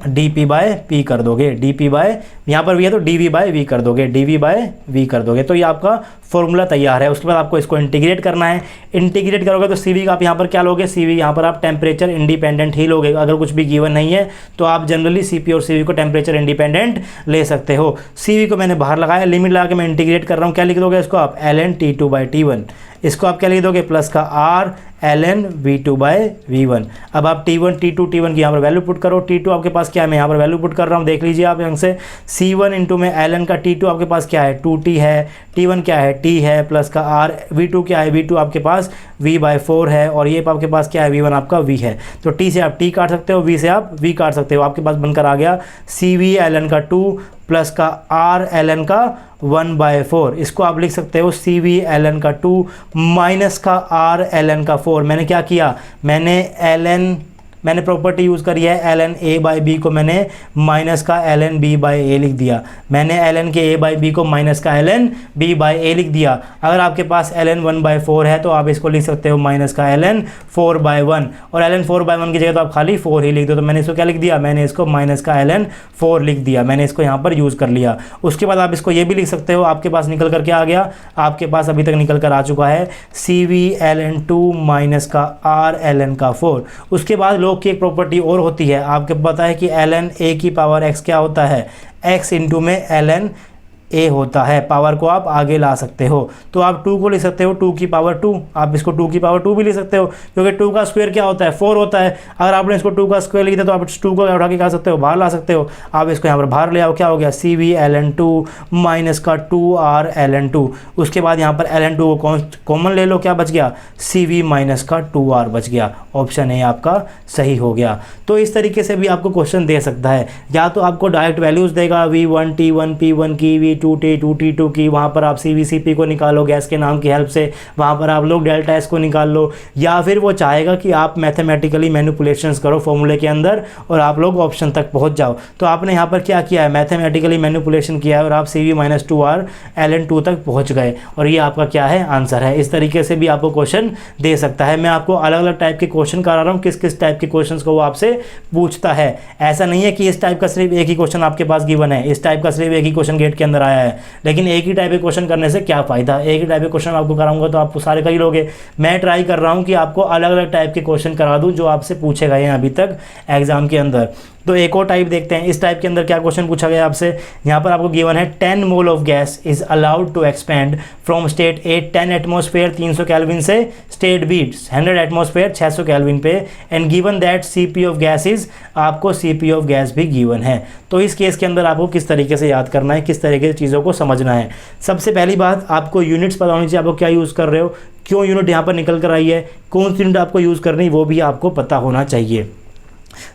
dp/p कर दोगे, यहाँ पर V है तो dv/v कर दोगे, dv/v कर दोगे। तो ये आपका फॉर्मूला तैयार है। उसके बाद आपको इसको इंटीग्रेट करना है। इंटीग्रेट करोगे तो CV का आप यहाँ पर क्या लोगे, CV यहाँ पर आप टेम्परेचर इंडिपेंडेंट ही लोगे। अगर कुछ भी गिवन नहीं है तो आप जनरली CP और CV को टेम्परेचर इंडिपेंडेंट ले सकते हो। CV को मैंने बाहर लगाया, लिमिट लगा के मैं इंटीग्रेट कर रहा हूँ। क्या लिख दोगे इसको आप, ln T2/T1। इसको आप क्या लिख दोगे, प्लस का R ln V2/V1। अब आप T1 T2 T1 की यहाँ पर वैल्यू पुट करो। T2 आपके पास क्या है, मैं यहाँ पर वैल्यू पुट कर रहा हूँ, देख लीजिए आप यहाँ से। C1 इंटू में ln का T2 आपके पास क्या है, 2T है। T1 क्या है, T है, प्लस का R। V2 क्या है, V2 आपके पास V/4 है। और ये आपके पास क्या है, V1 आपका V है। तो T से आप T काट सकते हो, V से आप V काट सकते हो। आपके पास बनकर आ गया CV ln का 2 प्लस का R ln का 1/4। इसको आप लिख सकते हो CV ln का 2 माइनस का R ln का 4। मैंने क्या किया, मैंने प्रॉपर्टी यूज़ करी है ln A/B को मैंने माइनस का ln B/A लिख दिया। मैंने ln के A/B को माइनस का ln B/A लिख दिया। अगर आपके पास ln 1/4 है तो आप इसको लिख सकते हो माइनस का ln 4/1। और ln 4/1 की जगह तो आप खाली 4 ही लिख दो। तो मैंने इसको क्या लिख दिया, मैंने इसको माइनस का ln 4 लिख दिया। मैंने इसको यहाँ पर यूज़ कर लिया। उसके बाद आप इसको ये भी लिख सकते हो, आपके पास निकल कर क्या आ गया, आपके पास अभी तक निकल कर आ चुका है CV ln 2 माइनस का R ln का 4। उसके बाद की एक प्रॉपर्टी और होती है, आपको पता है कि ln a की पावर x क्या होता है, x इंटू में ln a होता है। पावर को आप आगे ला सकते हो, तो आप 2 को लिख सकते हो 2 की पावर 2। आप इसको 2 की पावर 2 भी लिख सकते हो, क्योंकि 2 का स्क्वायर क्या होता है, 4 होता है। अगर आपने इसको 2 का स्क्वायर लिख दिया तो आप 2 को उठा के खा सकते हो, बाहर ला सकते हो। आप इसको यहाँ पर बाहर ले आओ, क्या हो गया CV ln 2 माइनस का 2R ln 2। उसके बाद यहाँ पर ln 2 को कॉमन ले लो, क्या बच गया, CV माइनस का 2R बच गया। ऑप्शन ए आपका सही हो गया। तो इस तरीके से भी आपको क्वेश्चन दे सकता है, या तो आपको डायरेक्ट वैल्यूज़ देगा V1 T1 P1 की, V2 T2 T2 की, वहाँ पर आप CV CP को निकालो गैस के नाम की हेल्प से, वहाँ पर आप लोग डेल्टा S को निकाल लो। या फिर वो चाहेगा कि आप मैथमेटिकली मैनिपुलेशंस करो फॉर्मूले के अंदर और आप लोग ऑप्शन तक पहुँच जाओ। तो आपने यहाँ पर क्या किया है, मैथमेटिकली मैनिपुलेशन किया है और आप CV माइनस 2R ln 2 तक पहुँच गए, और ये आपका क्या है, आंसर है। इस तरीके से भी आपको क्वेश्चन दे सकता है। मैं आपको अलग अलग टाइप के क्वेश्चन करा रहा हूँ, किस किस टाइप के क्वेश्चन को वो आपसे पूछता है। ऐसा नहीं है कि इस टाइप का सिर्फ एक ही क्वेश्चन आपके पास गिवन है, इस टाइप का सिर्फ एक ही क्वेश्चन गेट के अंदर कराया है, लेकिन एक ही टाइप के क्वेश्चन करने से क्या फ़ायदा। एक ही टाइप के क्वेश्चन आपको कराऊंगा तो आप सारे कर ही लोगे। मैं ट्राई कर रहा हूँ कि आपको अलग अलग टाइप के क्वेश्चन करा दूँ जो आपसे पूछे गए हैं अभी तक एग्जाम के अंदर। तो एक और टाइप देखते हैं, इस टाइप के अंदर क्या क्वेश्चन पूछा गया आपसे। यहाँ पर आपको गिवन है 10 mole of gas is allowed to expand from state A 10 atmosphere 300 kelvin से स्टेट बी 100 एटमॉस्फेयर 600 केल्विन पे, and given that CP of gas is, आपको सीपी ऑफ गैस भी गिवन है। तो इस केस के अंदर आपको किस तरीके से याद करना है, किस तरीके से चीज़ों को समझना है। सबसे पहली बात, आपको यूनिट्स पता होनी चाहिए, आपको क्या यूज़ कर रहे हो, क्यों यूनिट यहाँ पर निकल कर आई है, कौन सी यूनिट आपको यूज़ करनी है वो भी आपको पता होना चाहिए।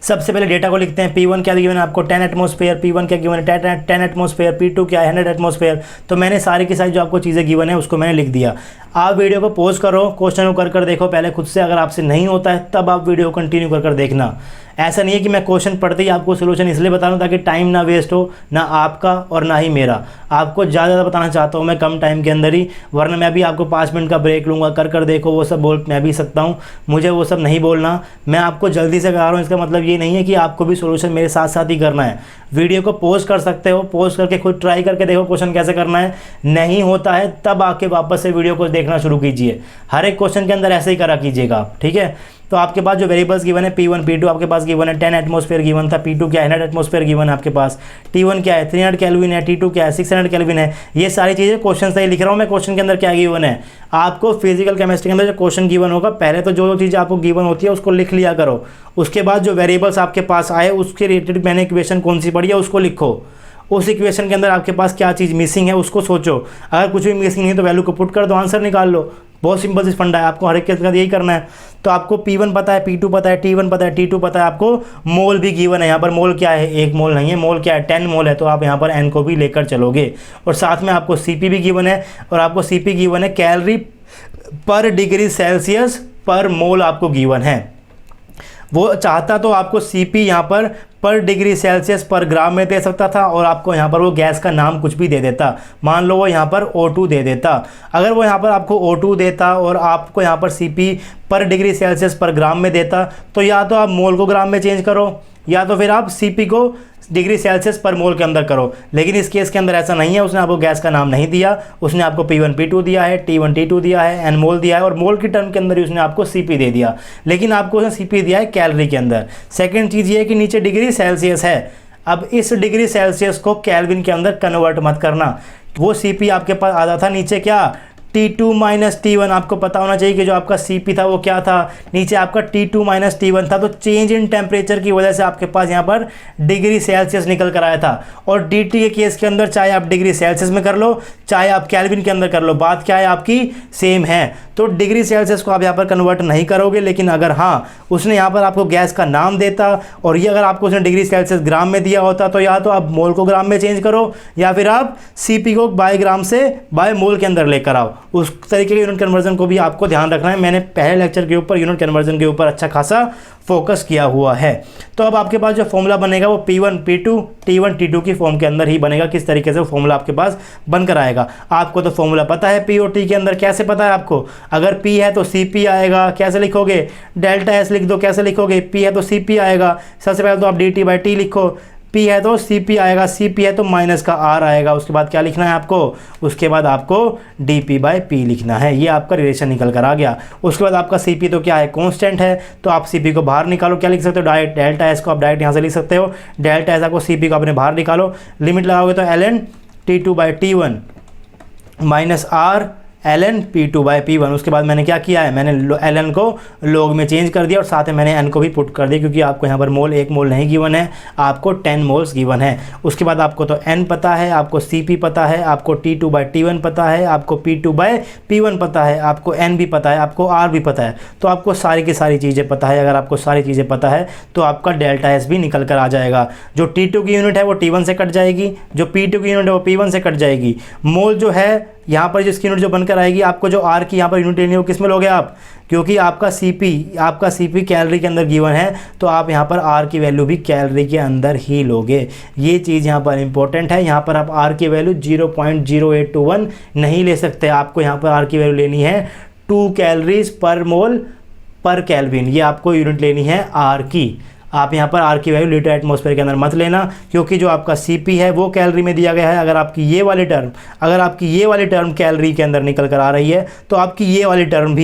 सबसे पहले डेटा को लिखते हैं। P1 क्या गिवन है आपको 10 एटमॉस्फेयर, P1 क्या गिवन है 10 एटमॉस्फेयर, P2 क्या है 100 एटमॉस्फेयर। तो मैंने सारी की सारी जो आपको चीज़ें गिवन है उसको मैंने लिख दिया। आप वीडियो को पॉज करो, क्वेश्चन को कर देखो पहले खुद से, अगर आपसे नहीं होता है तब आप वीडियो को कंटिन्यू कर देखना। ऐसा नहीं है कि मैं क्वेश्चन पढ़ते ही आपको सोल्यूशन इसलिए बता रहा हूँ ताकि टाइम ना वेस्ट हो, ना आपका और ना ही मेरा। आपको ज़्यादा बताना चाहता हूँ मैं कम टाइम के अंदर ही, वरना मैं भी आपको 5 मिनट का ब्रेक लूँगा, कर देखो वो सब बोल मैं भी सकता हूँ, मुझे वो सब नहीं बोलना। मैं आपको जल्दी से करा रहा हूँ, इसका मतलब ये नहीं है कि आपको भी सोल्यूशन मेरे साथ साथ ही करना है। वीडियो को पॉज कर सकते हो, पॉज करके खुद ट्राई करके देखो क्वेश्चन कैसे करना है। नहीं होता है तब आके वापस से वीडियो को देखना शुरू कीजिए। हर एक क्वेश्चन के अंदर ऐसे ही करा कीजिएगा आप, ठीक है। तो आपके पास जो वेरिएबल्स गिवन है P1 P2 आपके पास गिवन है 10 एटमॉस्फेयर गिवन था, P2 क्या है 100 एटमॉस्फेयर गिवन है आपके पास, T1 क्या है 300 केल्विन है, T2 क्या है 600 केल्विन है। ये सारी चीज़ें क्वेश्चन से ही लिख रहा हूँ मैं। क्वेश्चन के अंदर क्या गिवन है, आपको फिजिकल केमिस्ट्री के अंदर जो क्वेश्चन गिवन होगा पहले तो जो चीज़ आपको गिवन होती है उसको लिख लिया करो। उसके बाद जो वेरिएबल्स आपके पास आए उसके रिलेटेड मैंने इक्वेशन कौन सी पढ़ी है उसको लिखो। उस इक्वेशन के अंदर आपके पास क्या चीज़ मिसिंग है उसको सोचो। अगर कुछ भी मिसिंग नहीं है तो वैल्यू को पुट कर दो, आंसर निकाल लो। बहुत सिंपल सी फंडा है, आपको हर एक के साथ यही करना है। तो आपको P1 पता है, P2 पता है, T1 पता है, T2 पता है, आपको मोल भी गिवन है। यहाँ पर मोल क्या है, 1 मोल नहीं है, मोल क्या है 10 मोल है। तो आप यहाँ पर N को भी लेकर चलोगे, और साथ में आपको CP भी गिवन है, और आपको CP गिवन है कैलोरी पर डिग्री सेल्सियस पर मोल आपको गिवन है। वो चाहता तो आपको CP यहाँ पर डिग्री सेल्सियस पर ग्राम में दे सकता था, और आपको यहाँ पर वो गैस का नाम कुछ भी दे देता। मान लो वो यहाँ पर O2 दे देता। अगर वो यहाँ पर आपको O2 देता और आपको यहाँ पर CP पर डिग्री सेल्सियस पर ग्राम में देता, तो या तो आप मोल को ग्राम में चेंज करो, या तो फिर आप CP को डिग्री सेल्सियस पर मोल के अंदर करो। लेकिन इस केस के अंदर ऐसा नहीं है, उसने आपको गैस का नाम नहीं दिया, उसने आपको P1 P2 दिया है, T1 T2 दिया है, N मोल दिया है, और मोल की टर्म के अंदर ही उसने आपको CP दे दिया। लेकिन आपको उसने CP दिया है कैलोरी के अंदर। सेकेंड चीज़ ये है कि नीचे डिग्री सेल्सियस है। अब इस डिग्री सेल्सियस को केल्विन के अंदर कन्वर्ट मत करना। वो CP आपके पास आता था नीचे क्या T2 माइनस T1। आपको पता होना चाहिए कि जो आपका CP था वो क्या था, नीचे आपका T2 माइनस T1 था। तो चेंज इन टेम्परेचर की वजह से आपके पास यहाँ पर डिग्री सेल्सियस निकल कर आया था। और DT के केस के अंदर चाहे आप डिग्री सेल्सियस में कर लो, चाहे आप केल्विन के अंदर कर लो, बात क्या है आपकी सेम है। तो डिग्री सेल्सियस को आप यहाँ पर कन्वर्ट नहीं करोगे। लेकिन अगर हाँ उसने यहाँ पर आपको गैस का नाम देता, और ये अगर आपको उसने डिग्री सेल्सियस ग्राम में दिया होता, तो या तो आप मोल को ग्राम में चेंज करो, या फिर आप CP को बाय ग्राम से बाय मोल के अंदर लेकर आओ। उस तरीके के यूनिट कन्वर्जन को भी आपको ध्यान रखना है। मैंने पहले लेक्चर के ऊपर यूनिट कन्वर्जन के ऊपर अच्छा खासा फोकस किया हुआ है। तो अब आपके पास जो फॉर्मूला बनेगा वो P1 P2 T1 T2 की फॉर्म के अंदर ही बनेगा। किस तरीके से वो फॉर्मूला आपके पास बनकर आएगा, आपको तो फॉर्मूला पता है P और T के अंदर। कैसे पता है आपको, अगर P है तो CP आएगा, कैसे लिखोगे, डेल्टा S लिख दो। कैसे लिखोगे, P है तो CP आएगा, सबसे पहले तो आप DT/T लिखो। P है तो CP आएगा, CP है तो माइनस का R आएगा। उसके बाद क्या लिखना है आपको, उसके बाद आपको dP/P लिखना है। ये आपका रिलेशन निकल कर आ गया। उसके बाद आपका CP तो क्या है, कांस्टेंट है, तो आप CP को बाहर निकालो। क्या लिख सकते हो, डायरेक्ट डेल्टा S को आप डायरेक्ट यहाँ से लिख सकते हो। डेल्टा S आपको CP को अपने बाहर निकालो, लिमिट लगाओगे तो ln T2/T1 minus R ln P2/P1। उसके बाद मैंने क्या किया है, मैंने ln को log में चेंज कर दिया, और साथ में मैंने n को भी पुट कर दिया, क्योंकि आपको यहाँ पर मोल 1 मोल नहीं गिवन है, आपको 10 मोल्स गिवन है। उसके बाद आपको तो n पता है, आपको CP पता है, आपको T2/T1 पता है, आपको P2/P1 पता है, आपको n भी पता है, आपको R भी पता है। तो आपको सारी की सारी चीज़ें पता है। अगर आपको सारी चीज़ें पता है तो आपका डेल्टा S भी निकल कर आ जाएगा। जो T2 की यूनिट है वो T1 से कट जाएगी, जो P2 की यूनिट है वो P1 से कट जाएगी। मोल जो है यहाँ पर जिसकी यूनिट जो बनकर आएगी, आपको जो R की यहाँ पर यूनिट लेनी है वो किस में लोगे आप, क्योंकि आपका CP कैलोरी के अंदर गिवन है, तो आप यहाँ पर R की वैल्यू भी कैलोरी के अंदर ही लोगे। ये चीज़ यहाँ पर इंपॉर्टेंट है। यहाँ पर आप R की वैल्यू 0.0821 नहीं ले सकते। आपको यहाँ पर R की वैल्यू लेनी है 2 कैलोरीज पर मोल पर केल्विन। ये आपको यूनिट लेनी है R की। आप यहाँ पर आर की वैल्यू लीटर एटमॉस्फेयर के अंदर मत लेना, क्योंकि जो आपका Cp है वो कैलोरी में दिया गया है। अगर आपकी ये वाली टर्म कैलोरी के अंदर निकल कर आ रही है तो आपकी ये वाली टर्म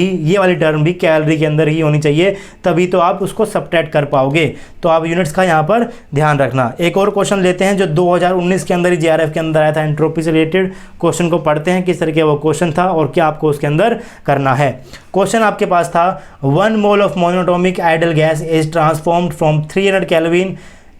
भी कैलोरी के अंदर ही होनी चाहिए, तभी तो आप उसको सब्ट्रैक्ट कर पाओगे। तो आप यूनिट्स का यहाँ पर ध्यान रखना। एक और क्वेश्चन लेते हैं जो 2019 के अंदर ही JRF के अंदर आया था, एंट्रोपी से रिलेटेड क्वेश्चन को पढ़ते हैं किस तरह का वो क्वेश्चन था और क्या आपको उसके अंदर करना है। क्वेश्चन आपके पास था 1 mole of monatomic ideal gas is transformed from 300 kelvin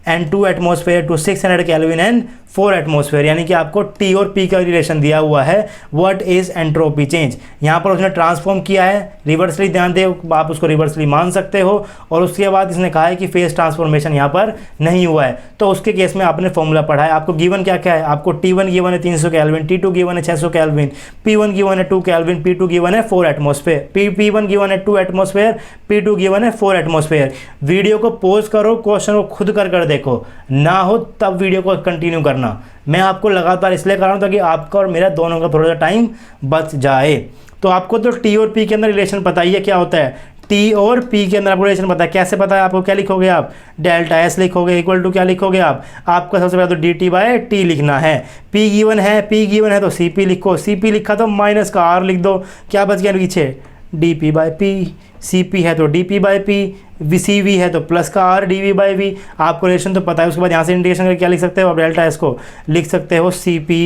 and 2 atmosphere to 600 kelvin and 4 atmosphere, यानी कि आपको T और P का रिलेशन दिया हुआ है। व्हाट इज एंट्रोपी चेंज, यहाँ पर उसने ट्रांसफॉर्म किया है, रिवर्सली ध्यान दे, आप उसको रिवर्सली मान सकते हो। और उसके बाद इसने कहा है कि फेज ट्रांसफॉर्मेशन यहाँ पर नहीं हुआ है, तो उसके केस में आपने फॉर्मूला पढ़ा है। आपको गिवन क्या क्या है, आपको T1 गिवन है 300 केल्विन, T2 गिवन है 600 केल्विन, P1 गिवन है 2 केल्विन, P2 गिवन है 4 एटमॉस्फेयर, P1 गिवन है 2 एटमॉस्फेयर, P2 गिवन है 4 एटमॉस्फेयर। वीडियो को पॉज करो, क्वेश्चन को खुद कर देखो, ना हो तब वीडियो को कंटिन्यू करना। मैं आपको लगातार इसलिए कर रहा हूं ताकि आपका और मेरा दोनों का थोड़ा सा टाइम बच जाए। तो आपको तो T और P के अंदर रिलेशन पता ही है क्या होता है, T और P के अंदर आपको रिलेशन पता है। कैसे पता है आपको, क्या लिखोगे आप, डेल्टा S लिखोगे, इक्वल टू क्या लिखोगे आपका सबसे पहले तो dt/T लिखना है। P गिवन है तो Cp लिखो, Cp लिखा तो माइनस का R लिख दो, क्या बच गया पीछे, dP/P। Cp है तो dP/P, Cv है तो प्लस का R dV/V। आपको रिलेशन तो पता है। उसके बाद यहाँ से इंटीग्रेशन करके क्या लिख सकते हो आप, डेल्टा S को लिख सकते हो Cp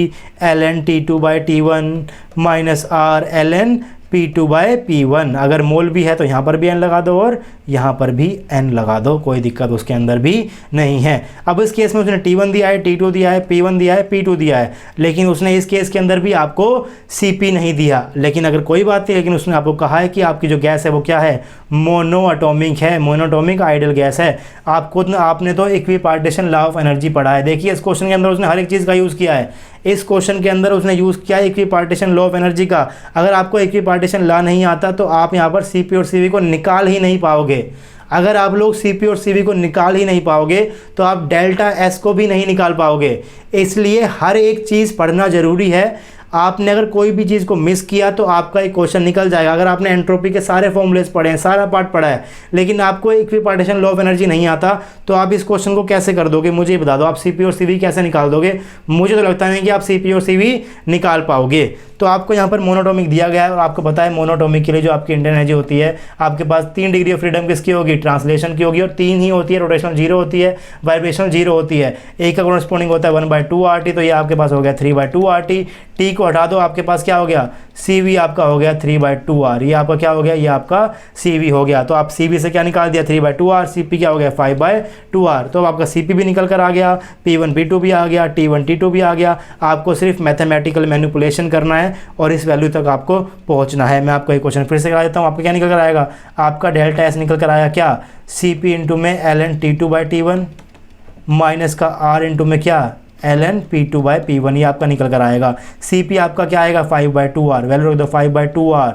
ln T2/T1 minus R ln P2/P1। अगर मोल भी है तो यहाँ पर भी n लगा दो और यहाँ पर भी n लगा दो, कोई दिक्कत उसके अंदर भी नहीं है। अब इस केस में उसने T1 दिया है, T2 दिया है, P1 दिया है, P2 दिया है, लेकिन उसने इस केस के अंदर भी आपको Cp नहीं दिया। लेकिन अगर कोई बात नहीं, लेकिन उसने आपको कहा है कि आपकी जो गैस है वो क्या है, मोनोएटॉमिक है, मोनोटॉमिक आइडल गैस है। आपने तो इक्विपार्टीशन लॉ ऑफ एनर्जी पढ़ा है। देखिए इस क्वेश्चन के अंदर उसने हर एक चीज़ का यूज़ किया है। इस क्वेश्चन के अंदर उसने यूज़ किया है इक्विपार्टीशन लॉ ऑफ एनर्जी का। अगर आपको इक्विपार्टीशन लॉ नहीं आता तो आप यहाँ पर Cp और Cv को निकाल ही नहीं पाओगे। अगर आप लोग Cp और Cv को निकाल ही नहीं पाओगे तो आप डेल्टा S को भी नहीं निकाल पाओगे। इसलिए हर एक चीज़ पढ़ना ज़रूरी है। आपने अगर कोई भी चीज़ को मिस किया तो आपका एक क्वेश्चन निकल जाएगा। अगर आपने एंट्रोपी के सारे फॉर्मूलेस पढ़े हैं, सारा पार्ट पढ़ा है, लेकिन आपको इक्विपार्टीशन लॉ ऑफ एनर्जी नहीं आता, तो आप इस क्वेश्चन को कैसे कर दोगे, मुझे बता दो। आप Cp और Cv कैसे निकाल दोगे? मुझे तो लगता नहीं कि आप Cp और Cv निकाल पाओगे। तो आपको यहाँ पर मोनोटोमिक दिया गया है और आपको पता है मोनोटोमिक के लिए जो आपकी इंडियन एनर्जी होती है, आपके पास 3 डिग्री ऑफ फ्रीडम किसकी होगी, ट्रांसलेशन की होगी, और 3 ही होती है, रोटेशनल 0 होती है, वाइब्रेशनल 0 होती है। एक का कॉरस्पॉन्डिंग होता है 1/2 RT, तो ये आपके पास हो गया 3/2 RT। T को हटा दो, आपके पास क्या हो गया, Cv आपका हो गया 3/2 R। ये आपका क्या हो गया, ये आपका Cv हो गया। तो आप Cv से क्या निकाल दिया, 3/2 R। Cp क्या हो गया, 5/2 R। तो आपका Cp भी निकल कर आ गया, P1 P2 भी आ गया, T1 T2 भी आ गया। आपको सिर्फ मैथमेटिकल मैनिपुलेशन करना है और इस वैल्यू तक आपको पहुंचना है। मैं आपको एक क्वेश्चन फिर से करा देता हूँ। आपका क्या निकल कर आएगा, आपका डेल्टा S निकल कर आया क्या, Cp इंटू में ln T2/T1 माइनस का R इंटू में क्या, ln P2/P1। ये आपका निकल कर आएगा। Cp आपका क्या आएगा, 5/2 R। वैल्यू रख दो 5/2 R।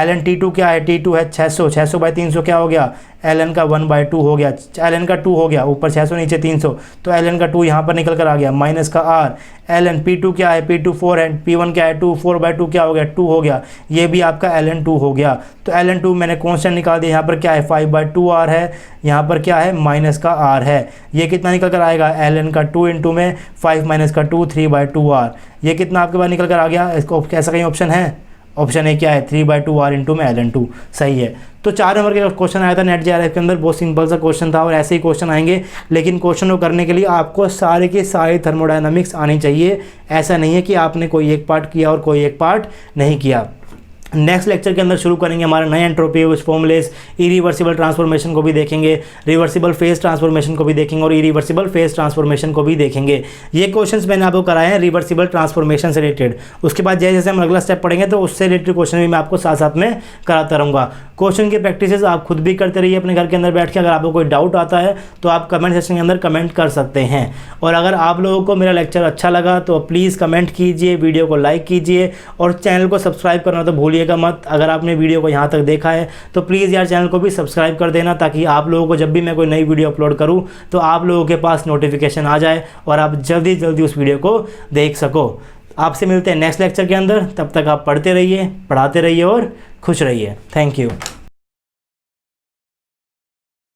ln T2 क्या है, T2 है 600, 600/300 क्या हो गया, ln का 1/2 हो गया, ln का 2 हो गया, ऊपर 600 नीचे 300, तो ln का 2 यहाँ पर निकल कर आ गया, माइनस का R। ln P2 क्या है, P2 4 है, P1 क्या है 2, 4/2 क्या हो गया, 2 हो गया, ये भी आपका ln 2 हो गया। तो ln 2 मैंने कॉन्स्टेंट निकाल दिया, यहाँ पर क्या है 5/2 R है, यहाँ पर क्या है माइनस का R है। ये कितना निकल कर आएगा, ln का 2 इंटू में 5 माइनस का 2, 3/2 R। ये कितना आपके पास निकल कर आ गया, इसको ऐसा कहीं ऑप्शन है, ऑप्शन ए क्या है, 3/2 R इंटू में ln 2। सही है। तो 4 नंबर का क्वेश्चन आया था नेट JRF के अंदर, बहुत सिंपल सा क्वेश्चन था और ऐसे ही क्वेश्चन आएंगे, लेकिन क्वेश्चन को करने के लिए आपको सारे के सारे थर्मोडायनामिक्स आनी चाहिए। ऐसा नहीं है कि आपने कोई एक पार्ट किया और कोई एक पार्ट नहीं किया। नेक्स्ट लेक्चर के अंदर शुरू करेंगे हमारा नए एंट्रोपी फॉर्मुलेस, इरिवर्सिबल ट्रांसफॉर्मेशन को भी देखेंगे, रिवर्सिबल फेज ट्रांसफॉर्मेशन को भी देखेंगे और इरिवर्सिबल फेज ट्रांसफॉर्मेशन को भी देखेंगे। ये क्वेश्चंस मैंने आपको कराए हैं रिवर्सिबल ट्रांसफॉर्मेशन से रिलेटेड। उसके बाद जैसे जैसे हम अगला स्टेप पढ़ेंगे तो उससे रिलेटेड क्वेश्चन भी मैं आपको साथ साथ में कराता रहूँगा। क्वेश्चन की प्रैक्टिस आप खुद भी करते रहिए अपने घर के अंदर बैठ के। अगर आपको कोई डाउट आता है तो आप कमेंट सेक्शन के अंदर कमेंट कर सकते हैं। और अगर आप लोगों को मेरा लेक्चर अच्छा लगा तो प्लीज़ कमेंट कीजिए, वीडियो को लाइक कीजिए और चैनल को सब्सक्राइब करना तो भूलिएगा मत। अगर आपने वीडियो को यहाँ तक देखा है तो प्लीज़ यार चैनल को भी सब्सक्राइब कर देना, ताकि आप लोगों को जब भी मैं कोई नई वीडियो अपलोड करूँ तो आप लोगों के पास नोटिफिकेशन आ जाए और आप जल्दी जल्दी उस वीडियो को देख सको। आपसे मिलते हैं नेक्स्ट लेक्चर के अंदर, तब तक आप पढ़ते रहिए, पढ़ाते रहिए और खुश रहिए। Thank you.